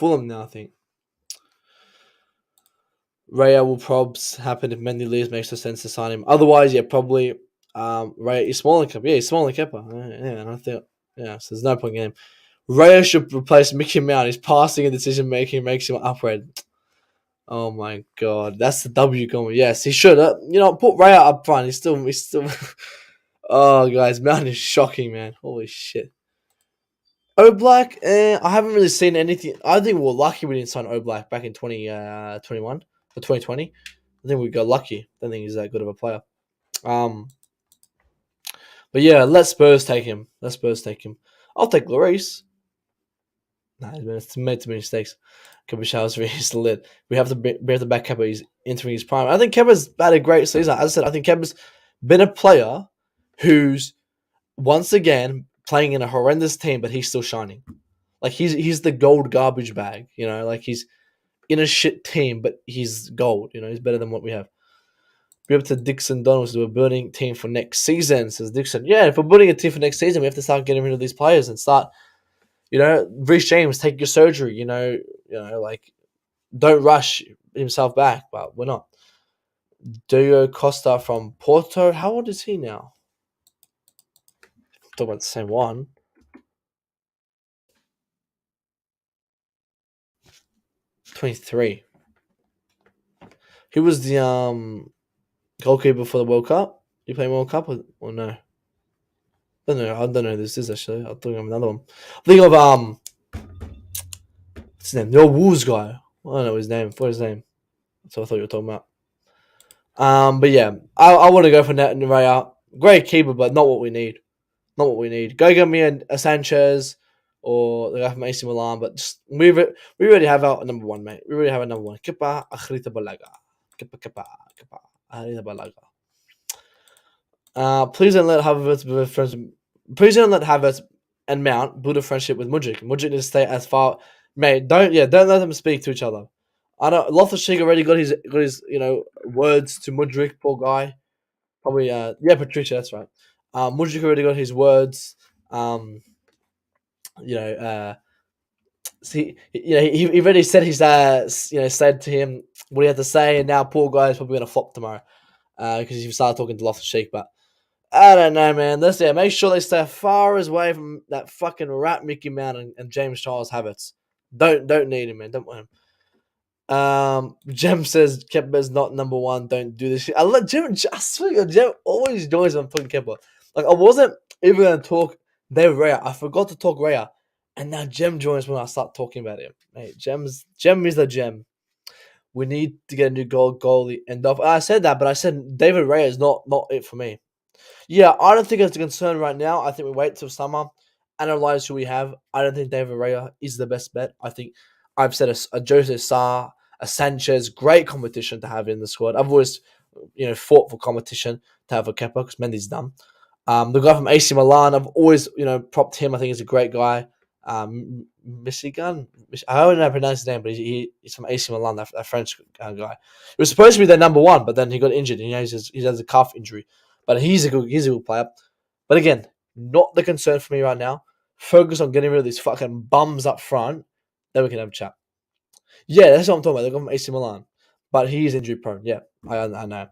now, I think. Raya will probs happen if Mendy leaves. Makes no sense to sign him. Otherwise, yeah, probably Raya is smaller Kepa. Yeah, he's smaller Kepa. Yeah, and I think so there's no point in him. Raya should replace Mickey Mount. His passing and decision making makes him upgrade. Oh my god, that's the W coming. Yes, he should. Put Raya up front. He's still. Oh, guys, Mount is shocking, man. Holy shit. Oblak, I haven't really seen anything. I think we were lucky we didn't sign Oblak back in 2021 or 2020. I think we got lucky. I don't think he's that good of a player. But yeah, let Spurs take him. I'll take Lloris. Nah, he's made too many mistakes. Kabashaw's really lit. We have to bear the back Kepa. He's entering his prime. I think Kepa's had a great season. As I said, I think Kepa's been a player who's once again playing in a horrendous team, but he's still shining. Like he's the gold garbage bag, like he's in a shit team, but he's gold, he's better than what we have. We're up to Dixon Donalds. We're building a team for next season, says Dixon. Yeah, if we're building a team for next season, we have to start getting rid of these players and start, Reece James, take your surgery, like don't rush himself back, but we're not. Diogo Costa from Porto. How old is he now? Talking about the same one. 23. He was the goalkeeper for the World Cup. You play World Cup or no? I don't know who this is actually. I'll think of another one. Think of what's his name? The old Wolves guy. I don't know his name. What's his name? That's what I thought you were talking about. But yeah, I want to go for Raya. Great keeper, but not what we need. Not what we need. Go get me a Sanchez or the guy from AC Milan, but just move it. We already have our number one, mate. We already have a number one. Kepa Akhrita Balaga. Kepa Akhrita Balaga. Please don't let Havertz build a friendship. Please don't let Havertz and Mount build a friendship with Mudryk. Mudryk needs to stay as far. Mate, don't let them speak to each other. I know Loftus-Cheek already got his words to Mudryk, poor guy. Probably Patricia, that's right. Mudryk already got his words. See, he already said his said to him what he had to say, and now poor guy is probably gonna flop tomorrow because he started talking to Loftus-Cheek, but. I don't know, man. Make sure they stay far away from that fucking rat Mickey Mountain and James Charles Havertz. Don't need him, man. Don't want him. Jem says Kepa's not number one. Don't do this shit. I let Jem. I swear, Jem always joins when I'm talking Kepa. Like I wasn't even gonna talk David Raya. I forgot to talk Raya, and now Jem joins when I start talking about him. Mate, Jem is the gem. We need to get a new goalie. And I said that, but I said David Raya is not it for me. Yeah, I don't think it's a concern right now. I think we wait till summer, analyze who we have. I don't think David Raya is the best bet. I think I've said a Jose Sarr, a Sanchez, great competition to have in the squad. I've always, fought for competition to have a Kepa because Mendy's done. The guy from AC Milan, I've always, propped him. I think he's a great guy. Michigan, I don't know how to pronounce his name, but he's from AC Milan, that French guy. He was supposed to be their number one, but then he got injured. He has a calf injury. But he's a good player. But again, not the concern for me right now. Focus on getting rid of these fucking bums up front. Then we can have a chat. Yeah, that's what I'm talking about. They're going from AC Milan. But he's injury prone. Yeah, I know.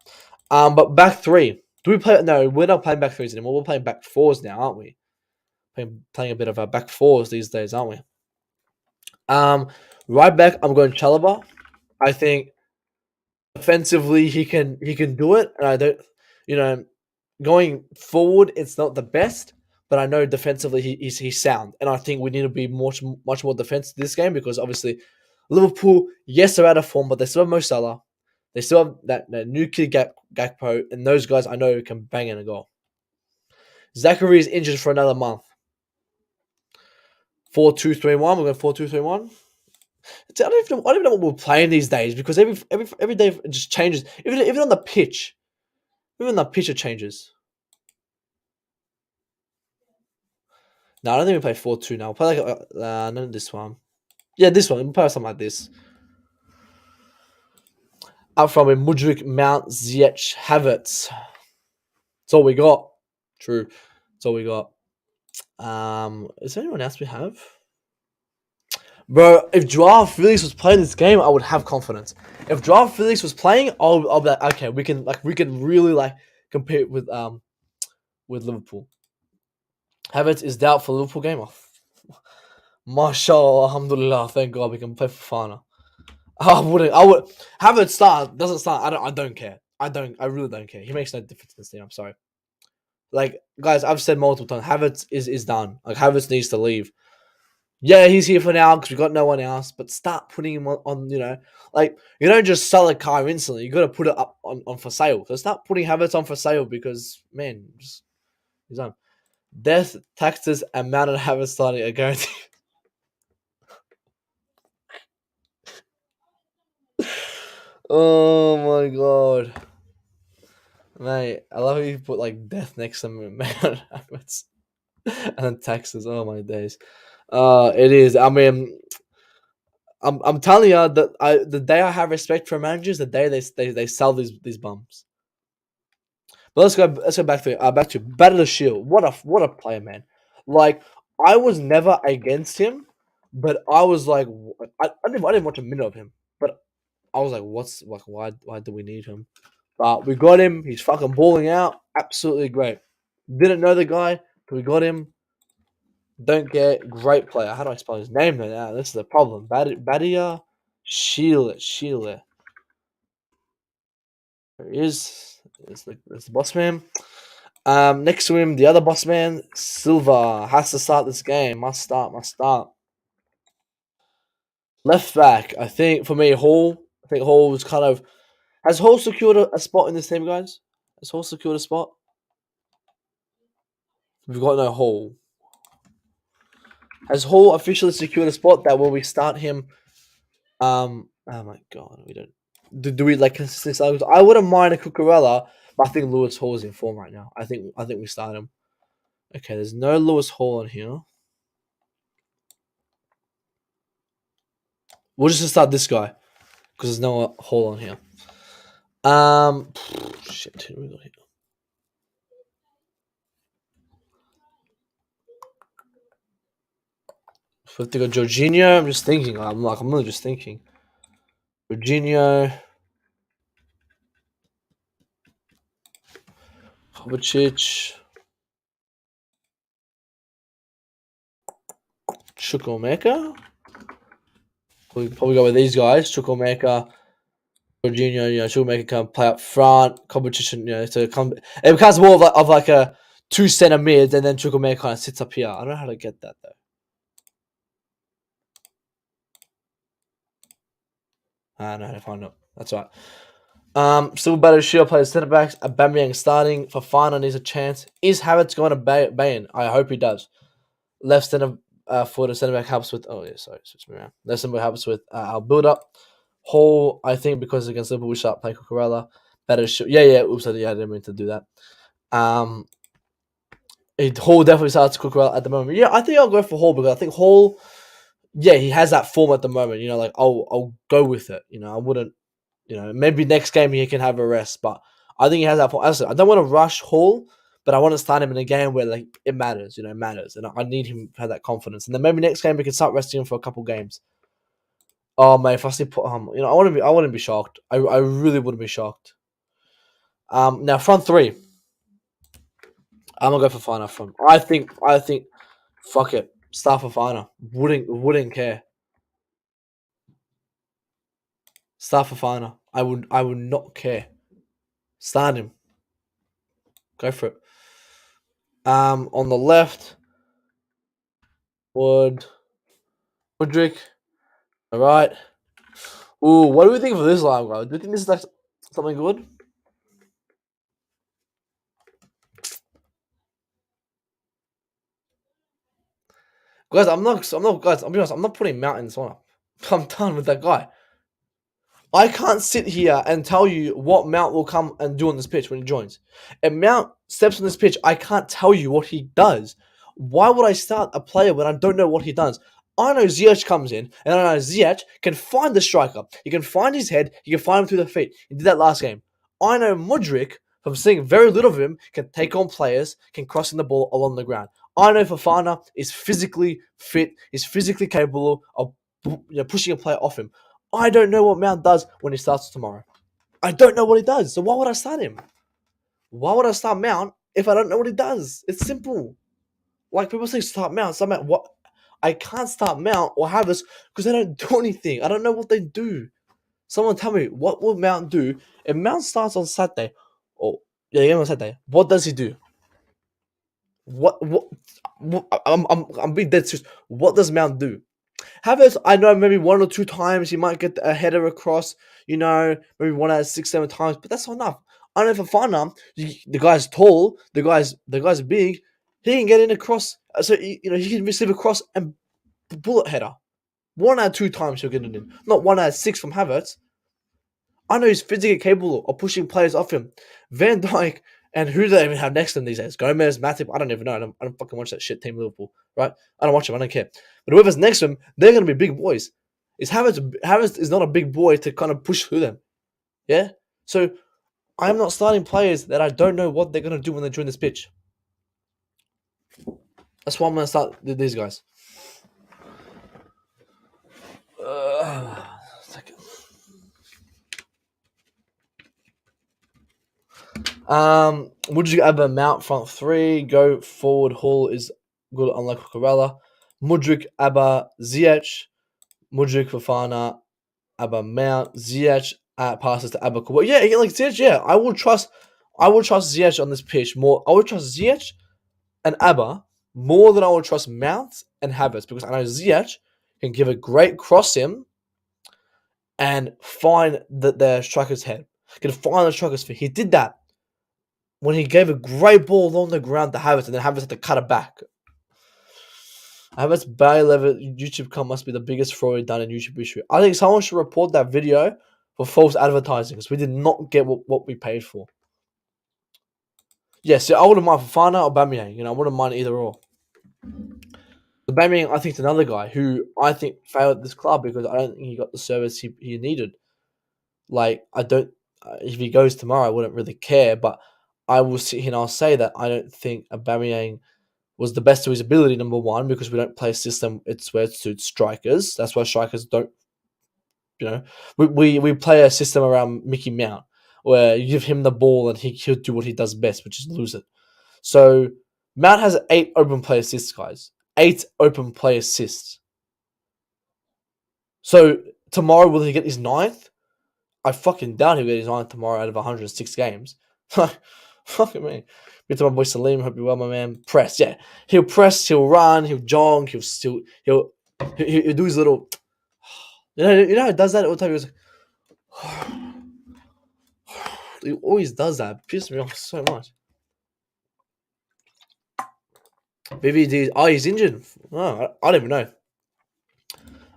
But back three. Do we play? No, we're not playing back threes anymore. We're playing back fours now, aren't we? Playing a bit of a back fours these days, aren't we? Right back, I'm going Chalobah. I think offensively he can do it, and I don't, going forward it's not the best, but I know defensively he's sound, and I think we need to be much more defensive this game because obviously Liverpool, yes, they're out of form, but they still have Mo Salah, they still have that new kid Gakpo, and those guys I know can bang in a goal. Zachary is injured for another month. 4-2-3-1. We're going 4-2-3-1. I don't even know what we're playing these days because every day it just changes. Even on the pitch, it changes. No, I don't think we play 4-2 now. We'll play like not this one. Yeah, this one. We'll play something like this. Up from Mudryk, Mount, Ziyech, Havertz. That's all we got. True. That's all we got. Is there anyone else we have? Bro, if Joao Felix was playing this game, I would have confidence. If Joao Felix was playing, I'll be like, okay, we can really like compete with Liverpool. Havertz is doubt for Liverpool game. Oh, mashallah, alhamdulillah, thank God we can play for Fana. I would. Havertz start, doesn't start. I don't care. I really don't care. He makes no difference in this team. I'm sorry. Like, guys, I've said multiple times, Havertz is done. Like, Havertz needs to leave. Yeah, he's here for now because we got no one else. But start putting him on, like, you don't just sell a car instantly. You got to put it up on for sale. So start putting Havertz on for sale because, man, he's done. Death, taxes, and Mountain Havertz starting are guaranteed. Oh my god, mate! I love how you put like death next to Mountain Havertz and then taxes. Oh my days. It is. I mean, I'm telling you that the day I have respect for managers, the day they sell these bums. But let's go back to Battle the Shield. What a player, man! Like, I was never against him, but I was like, I didn't watch a minute of him, but I was like, what's like why do we need him? But we got him. He's fucking balling out. Absolutely great. Didn't know the guy, but we got him. Don't get great player. How do I spell his name though? Now this is the problem. Badia Sheila. There he is. It's the boss man. Next to him, the other boss man, Silva, has to start this game. Must start. Left back, I think for me, Hall. I think Hall was kind of has Hall secured a spot in this team, guys. Has Hall secured a spot? We've got no Hall. Has Hall officially secured a spot that when we start him? Oh my god, we don't. Do we like consistent? I wouldn't mind a Cucurella, but I think Lewis Hall is in form right now. I think we start him. Okay, there's no Lewis Hall in here. We'll just start this guy because there's no Hall on here. Shit, who we got here? So if they got Jorginho, I'm just thinking. I'm really just thinking. Jorginho, Kovacic, Chukwuemeka. We probably go with these guys. Chukwuemeka, Jorginho. Chukwuemeka can play up front. Kovacic, to come. It becomes more of like a 2 center mid, and then Chukwuemeka kind of sits up here. I don't know how to get that though. I know how to find it. That's right. Still better. Shield plays centre backs. Aubameyang starting. Fofana needs a chance. Is Havertz going to Bayern? I hope he does. Left centre forward centre back helps with. Oh yeah, sorry, switch me around. Left centre back helps with our build up. Hall, I think because against Liverpool we start playing Cucurella. Better. Yeah. Oops, I didn't mean to do that. Hall definitely starts Cucurella at the moment. Yeah, I think I'll go for Hall because I think Hall. Yeah, he has that form at the moment. Like I'll go with it. I wouldn't. Maybe next game he can have a rest, but I think he has that form. As I said, I don't want to rush Hall, but I want to start him in a game where like it matters. It matters, and I need him to have that confidence. And then maybe next game we can start resting him for a couple games. Oh mate, if I see put I wouldn't be shocked. I really wouldn't be shocked. Now front three. I'm gonna go for Fana front. I think fuck it. Start for Fana. Wouldn't care. Start for Fana. I would not care. Start him. Go for it. On the left, Woodrick. All right. Ooh, what do we think of this line, bro? Do you think this is like something good? Guys, I'm not. Guys, I'll be honest. I'm not putting Mount in this one. I'm done with that guy. I can't sit here and tell you what Mount will come and do on this pitch when he joins. If Mount steps on this pitch, I can't tell you what he does. Why would I start a player when I don't know what he does? I know Ziyech comes in, and I know Ziyech can find the striker. He can find his head. He can find him through the feet. He did that last game. I know Mudryk, from seeing very little of him, can take on players, can cross in the ball along the ground. I know Fofana is physically fit, is physically capable of pushing a player off him. I don't know what Mount does when he starts tomorrow. I don't know what he does. So why would I start him? Why would I start Mount if I don't know what he does? It's simple. Like people say, start Mount. Start Mount. What? I can't start Mount or Havertz because they don't do anything. I don't know what they do. Someone tell me what will Mount do if Mount starts on Saturday? Oh, yeah, game on Saturday. What does he do? What I'm being dead serious. What does Mount do? Havertz, I know maybe 1 or 2 times he might get a header across, maybe 1 out of 6, 7 times, but that's not enough. I know for Fana, the guy's tall, the guy's big, he can get in across, so he can receive a cross and bullet header. 1 out of 2 times he'll get it in, not 1 out of 6 from Havertz. I know he's physically capable of pushing players off him. Van Dijk, and who do they even have next to him these days? Gomez, Matip, I don't even know. I don't fucking watch that shit team Liverpool, right? I don't watch them. I don't care. But whoever's next to him, they're going to be big boys. Havertz is not a big boy to kind of push through them. Yeah? So I'm not starting players that I don't know what they're going to do when they join this pitch. That's why I'm going to start these guys. Mudryk, Abba, Mount, front three. Go forward. Hall is good, unlike Cucurella. Mudryk, Abba, Ziyech. Mudryk, Fofana, Abba, Mount. Ziyech passes to Abba. Yeah, like Ziyech. Yeah, I will trust Ziyech on this pitch more. I would trust Ziyech and Abba more than I would trust Mount and Havertz because I know Ziyech can give a great cross in and find the striker's head. Can find the striker's feet. He did that when he gave a great ball along the ground to Havertz, and then Havertz had to cut it back. Havertz barely level YouTube cut must be the biggest fraud done in YouTube history. I think someone should report that video for false advertising because we did not get what we paid for. Yeah, so I wouldn't mind Fofana or Aubameyang. I wouldn't mind either or. Aubameyang, I think, is another guy who I think failed at this club because I don't think he got the service he needed. Like, I don't. If he goes tomorrow, I wouldn't really care, but I will sit here and I'll say that I don't think Aubameyang was the best to his ability, number one, because we don't play a system where it suits strikers. That's why strikers don't, we play a system around Mickey Mount, where you give him the ball and he'll do what he does best, which is lose it. So Mount has 8 open play assists, guys. 8 open play assists. So tomorrow, will he get his 9th? I fucking doubt he'll get his 9th tomorrow out of 106 games. Fucking me. Get to my boy Salim. Hope you're well, my man. Press, yeah. He'll press. He'll run. He'll jog. He'll do his little. You know how he does that all the time. He was he always does that. It pisses me off so much. BVD. Oh, he's injured. Oh, I don't even know.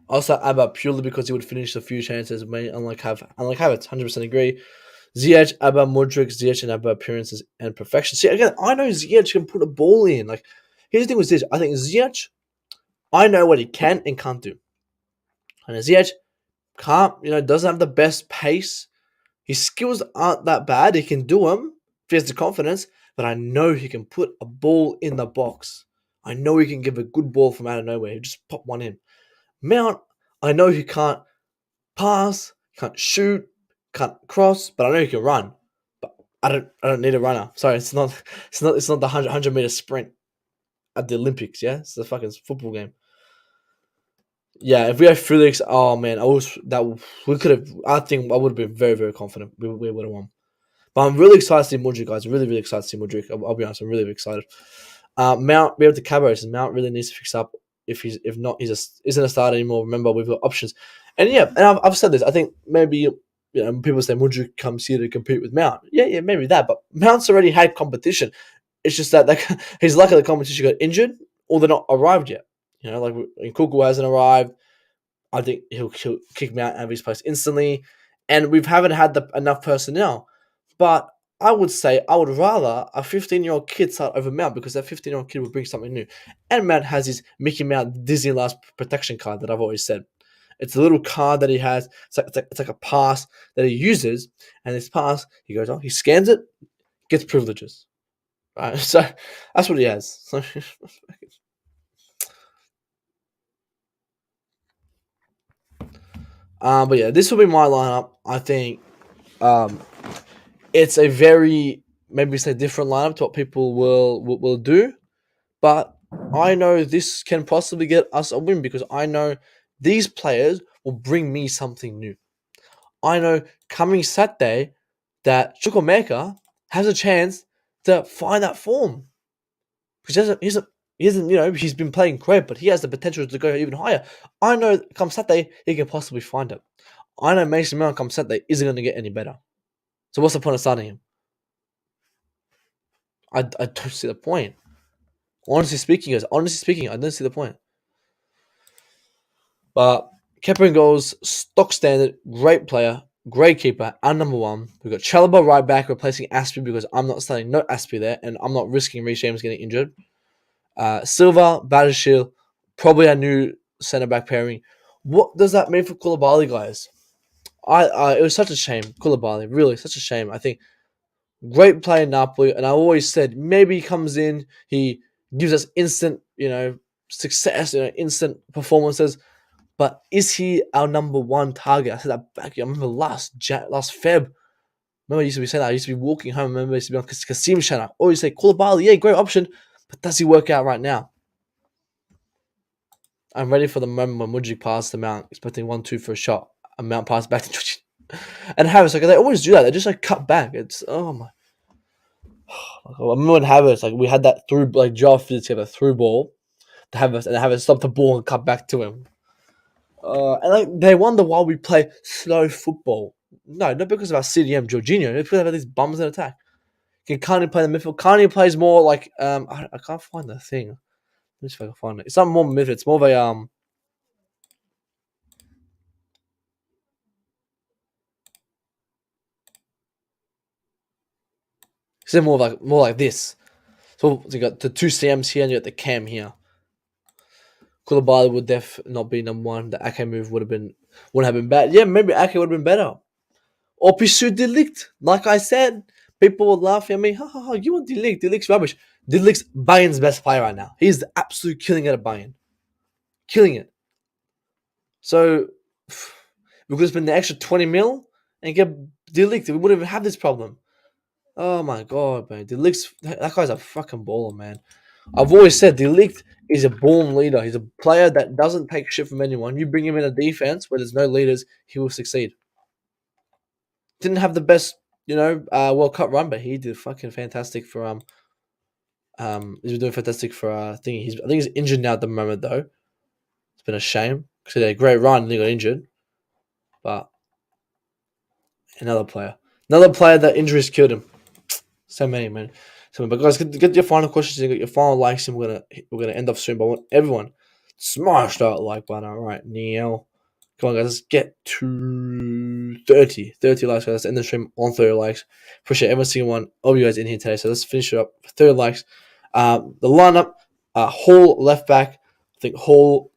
I'll start Abba purely because he would finish a few chances. Unlike Havertz, 100% agree. Ziyech, Abba, Mudryk, Ziyech, and Abba appearances and perfection. See, again, I know Ziyech can put a ball in. Like, here's the thing with Ziyech. I think Ziyech, I know what he can and can't do. And Ziyech doesn't have the best pace. His skills aren't that bad. He can do them if he has the confidence. But I know he can put a ball in the box. I know he can give a good ball from out of nowhere. He just pop one in. Mount, I know he can't pass, can't shoot, can't cross, but I know he can run. But I don't need a runner. Sorry, it's not the 100 meter sprint at the Olympics. Yeah, it's the fucking football game. Yeah, if we had Felix, oh man, I think I would have been very, very confident we would have won. But I'm really excited to see Mudryk, guys. Really, really excited to see Mudryk. I'll be honest, I'm really, really excited. Mount, we have the Cabos, and Mount really needs to fix up. If not, isn't a starter anymore. Remember, we've got options, and yeah, and I've said this. I think maybe people say Mudryk comes here to compete with Mount. Yeah, maybe that. But Mount's already had competition. It's just that he's lucky the competition got injured or they're not arrived yet. Like Kuku hasn't arrived. I think he'll kick Mount out of his place instantly, and we haven't had enough personnel. But I would say I would rather a 15-year-old kid start over Mount because that 15-year-old kid will bring something new. And Mount has his Mickey Mount Disneyland protection card that I've always said. It's a little card that he has. It's like a pass that he uses, and this pass he goes on, he scans it, gets privileges. Right, so that's what he has. But yeah, this will be my lineup. I think um, it's a very maybe it's a different lineup to what people will do, but I know this can possibly get us a win because I know these players will bring me something new. I know coming Saturday that Chukwuemeka has a chance to find that form because he hasn't, he's been playing great, but he has the potential to go even higher. I know come Saturday he can possibly find it. I know Mason Mount come Saturday isn't going to get any better. So what's the point of starting him? I don't see the point. Honestly speaking, I don't see the point. But keeper and goals, stock standard, great player, great keeper, and number one. We've got Chalobah right back replacing Aspie because I'm not starting no Aspie there, and I'm not risking Reece James getting injured. Silva, Badashil, probably our new centre back pairing. What does that mean for Koulibaly, guys? It was such a shame, Koulibaly, really such a shame. I think great player in Napoli, and I always said maybe he comes in, he gives us instant, success, instant performances. But is he our number one target? I said that back. I remember last Feb. Remember, I used to be saying that. I used to be walking home. I remember I used to be on Kasim channel. I always say, Koulibaly, yeah, great option. But does he work out right now? I'm ready for the moment when Mudrik passes the Mount, expecting 1-2 for a shot. A Mount pass back to and Harris, like they always do that. They just like cut back. It's oh my. I remember when Harris, like we had that through, like Joe Fitz had a through ball to have us and have us stop the ball and cut back to him. And like they wonder why we play slow football. No, not because of our CDM Jorginho. It's because of these bums in attack. Can Kanye play the midfield? Kanye plays more like I can't find the thing. Let me see if I can find it. It's not more midfield. It's more of a It's more like this. So you got the two CMs here and you got the cam here. Koulibaly would not be number one. The Ake move wouldn't have been bad. Yeah, maybe Ake would have been better. Or pursue Delict. Like I said, people were laughing at me. Ha ha ha, you want Delict? Delict's rubbish. Delict's Bayern's best player right now. He's absolutely killing it at Bayern. Killing it. So, we could spend the extra 20 mil and get Delict. We wouldn't even have this problem. Oh my god, man. That guy's a fucking baller, man. I've always said Delict is a born leader. He's a player that doesn't take shit from anyone. You bring him in a defense where there's no leaders, he will succeed. Didn't have the best, World Cup run, but he did fucking fantastic for he's been doing fantastic for I think he's injured now at the moment though. It's been a shame because he had a great run and he got injured. But another player that injuries killed him. So many, man. But guys, get your final questions and get your final likes, and we're gonna end off soon. But I want everyone smash that like button. All right, Neil. Come on, guys, let's get to 30 likes, guys. Let's end the stream on 30 likes. Appreciate every single one of you guys in here today. So let's finish it up. 30 likes. The lineup, Hall left back. I think Hall,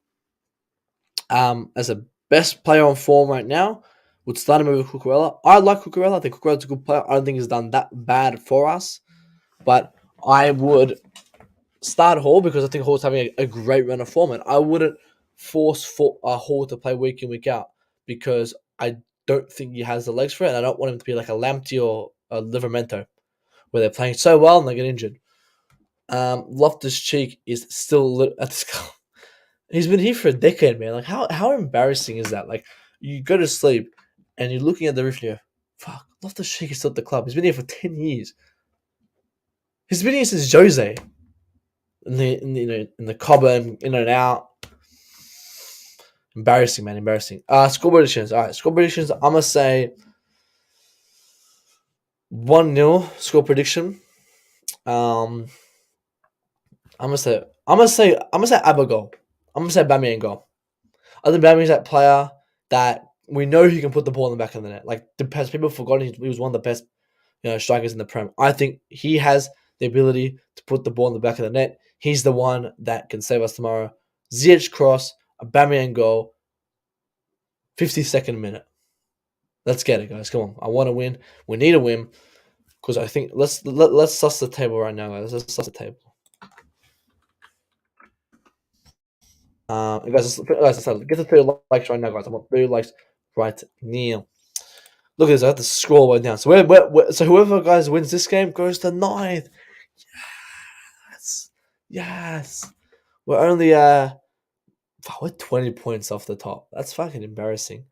as a best player on form right now, would start him over Cucurella. I like Cucurella. I think Cucurella's a good player. I don't think he's done that bad for us. But I would start Hall because I think Hall's having a great run of form. And I wouldn't force Hall to play week in, week out because I don't think he has the legs for it. And I don't want him to be like a Lamptey or a Livermento where they're playing so well and they get injured. Loftus-Cheek is still at this. He's been here for a decade, man. Like, how embarrassing is that? Like, you go to sleep and you're looking at the roof and you go, fuck, Loftus-Cheek is still at the club. He's been here for 10 years. He's been here since Jose. In the cupboard, in and out. Embarrassing, man. Embarrassing. Score predictions. All right, score predictions. I'm gonna say 1-0 score prediction. I'm gonna say Abba goal. I'm gonna say Bamian goal. I think Bamian's that player that we know he can put the ball in the back of the net. Like the best people have forgotten he was one of the best, strikers in the Prem. I think he has the ability to put the ball in the back of the net. He's the one that can save us tomorrow. Ziyech cross, a Bamian goal, 52nd minute. Let's get it, guys. Come on. I want to win. We need a win because I think let's suss the table right now, guys. Let's suss the table. Guys, let's get to 30 likes right now, guys. I want 30 likes right now. Look at this. I have to scroll right now. So so whoever guys wins this game goes to ninth. Yes. We're only we're 20 points off the top. That's fucking embarrassing.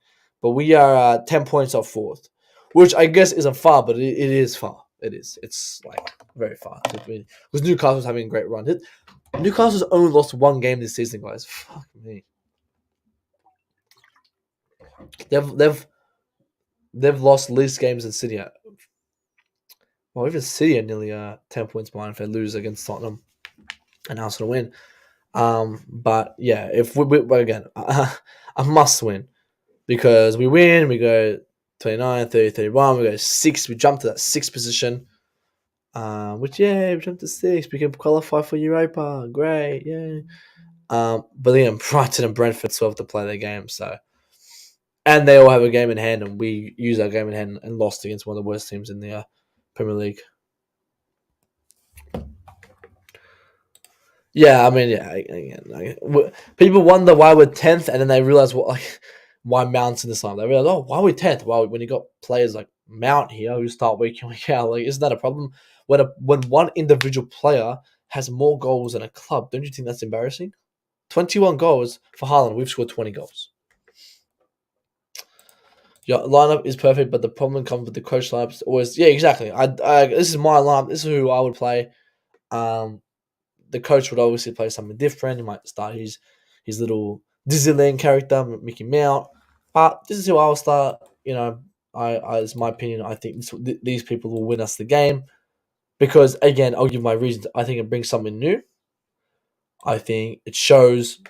But we are 10 points off fourth, which I guess isn't far, but it is far. It is. It's like very far. Because Newcastle's having a great run. Newcastle's only lost one game this season, guys. Fuck me. They've lost least games in City. Well, even City are nearly 10 points behind if they lose against Tottenham and Arsenal win. But yeah, if but again, a must win because we win, we go 29, 30, 31, we go 6, we jump to that 6th position. Which we jumped to 6, we can qualify for Europa. Great, yeah. But then Brighton and Brentford still have to play their game, so and they all have a game in hand, and we use our game in hand and lost against one of the worst teams in the Premier League. Yeah, I mean, again, people wonder why we're 10th, and then they realize why Mount's in this line. They realize, why are we 10th? Well, when you got players like Mount here who start week in, week out, isn't that a problem? When one individual player has more goals than a club, don't you think that's embarrassing? 21 goals for Haaland, we've scored 20 goals. Your lineup is perfect, but the problem comes with the coach lineups. Always, yeah, exactly. This is my lineup. This is who I would play. The coach would obviously play something different. He might start his little Disneyland character, Mickey Mouse. But this is who I will start. It's my opinion. I think these people will win us the game because, again, I'll give my reasons. I think it brings something new. I think it shows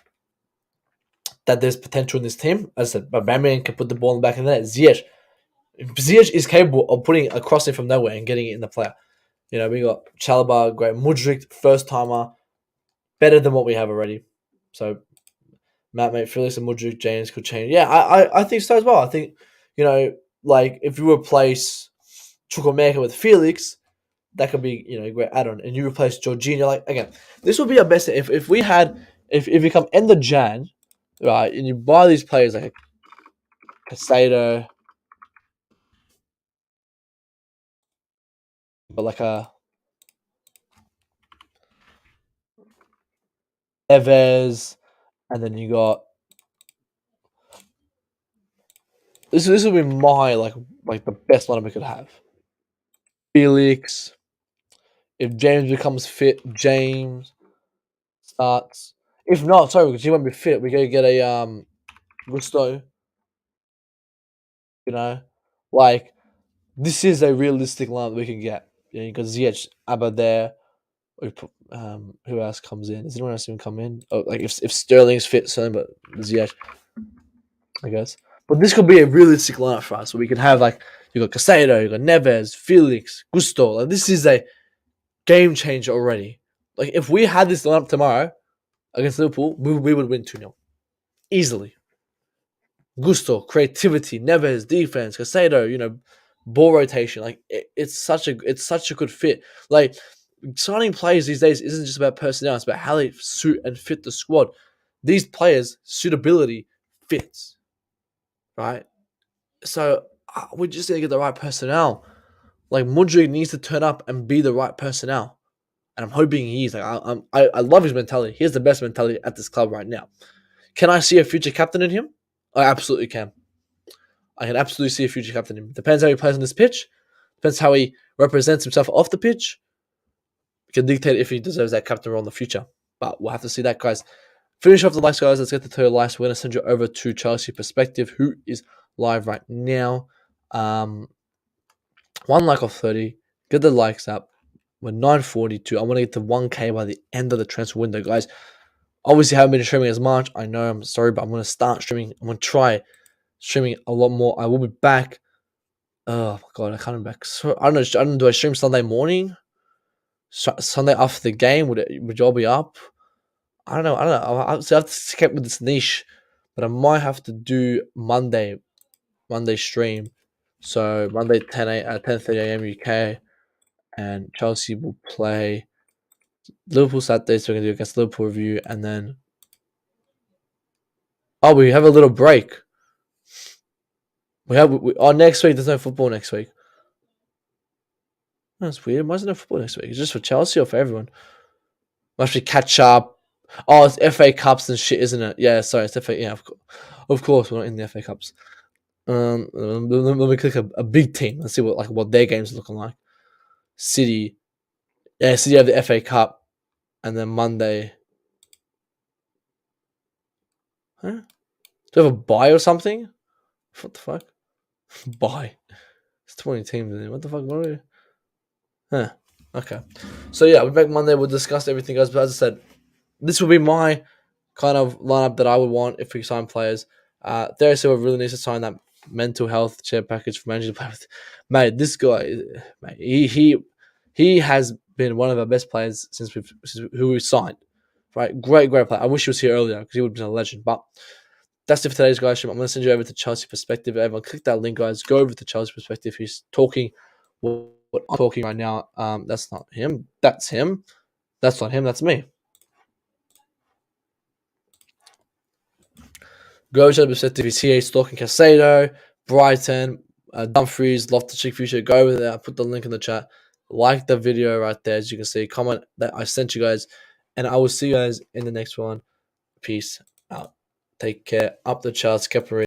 that there's potential in this team. As I said, Aubameyang can put the ball in the back of the net. Ziyech is capable of putting a crossing from nowhere and getting it in the player. We got Chalobah, great. Mudryk, first timer, better than what we have already. So, mate, Felix and Mudryk, James could change. Yeah, I think so as well. I think, if you replace Chukwuemeka with Felix, that could be, a great add-on. And you replace Jorginho, again, this would be our best. If we come end of Jan, right, and you buy these players like Caicedo, but like a Neves, and then you got this will be my like the best lineup we could have. Felix, if James becomes fit, James starts. If not, sorry, because he won't be fit, we go get a Gusto. This is a realistic lineup we can get. You got Ziyech, Abba there. Who else comes in? Is anyone else even come in? Oh, if Sterling's fit, Sterling, but Ziyech, I guess. But this could be a realistic lineup for us. So we can have you got Caicedo, you got Neves, Felix, Gusto. This is a game changer already. If we had this lineup tomorrow against Liverpool, we would win 2-0 easily. Gusto, creativity, Neves, defense, Caicedo, ball rotation. It's such a good fit. Signing players these days isn't just about personnel; it's about how they suit and fit the squad. These players' suitability fits, right? So we just need to get the right personnel. Mudryk needs to turn up and be the right personnel, and I'm hoping he is. I love his mentality. He has the best mentality at this club right now. Can I see a future captain in him? I absolutely can. I can absolutely see a future captain in him. Depends how he plays on this pitch. Depends how he represents himself off the pitch. Can dictate if he deserves that captain role in the future. But we'll have to see that, guys. Finish off the likes, guys. Let's get to 30 likes. We're going to send you over to Chelsea Perspective, who is live right now. 1 like off 30. Get the likes up. We're 942. I want to get to 1K by the end of the transfer window, guys. Obviously, I haven't been streaming as much. I know, I'm sorry, but I'm going to start streaming. I'm going to try streaming a lot more. I will be back. Oh, my God, I can't be back. So, I don't know. Do I stream Sunday morning? Sunday after the game? Would y'all be up? I don't know. I have to keep with this niche, but I might have to do Monday stream. So Monday 10:30 a.m. UK, and Chelsea will play Liverpool Saturday. So we're gonna do against Liverpool review, and then we have a little break. Next week there's no football next week. That's weird. Why is there no football next week? It's just for Chelsea or for everyone? We'll actually catch up. Oh, it's FA Cups and shit, isn't it? Yeah, sorry, it's FA. Yeah, of course we're not in the FA Cups. Let me click a big team. Let's see what their games are looking like. City. Yeah, City have the FA Cup. And then Monday. Huh? Do we have a bye or something? What the fuck? Bye. It's 20 teams. What the fuck? What are we? Huh. Okay. So yeah, we'll be back Monday. We'll discuss everything, guys. But as I said, this will be my kind of lineup that I would want if we sign players. There Silva really needs to sign that mental health share package for managers to play with. Mate, this guy, mate, he has been one of our best players since who we signed. Right, great player. I wish he was here earlier because he would have been a legend. But that's it for today's guys. I'm going to send you over to Chelsea Perspective. Everyone, click that link, guys. Go over to Chelsea Perspective. He's talking what I'm talking right now. That's not him. That's him. That's not him. That's me. Go to the Perspective. He's here. He's talking Caicedo, Brighton, Dumfries, Loftus-Cheek future. Go over there. I put the link in the chat. Like the video right there, as you can see. Comment that I sent you guys. And I will see you guys in the next one. Peace out. Take care. Up the charts.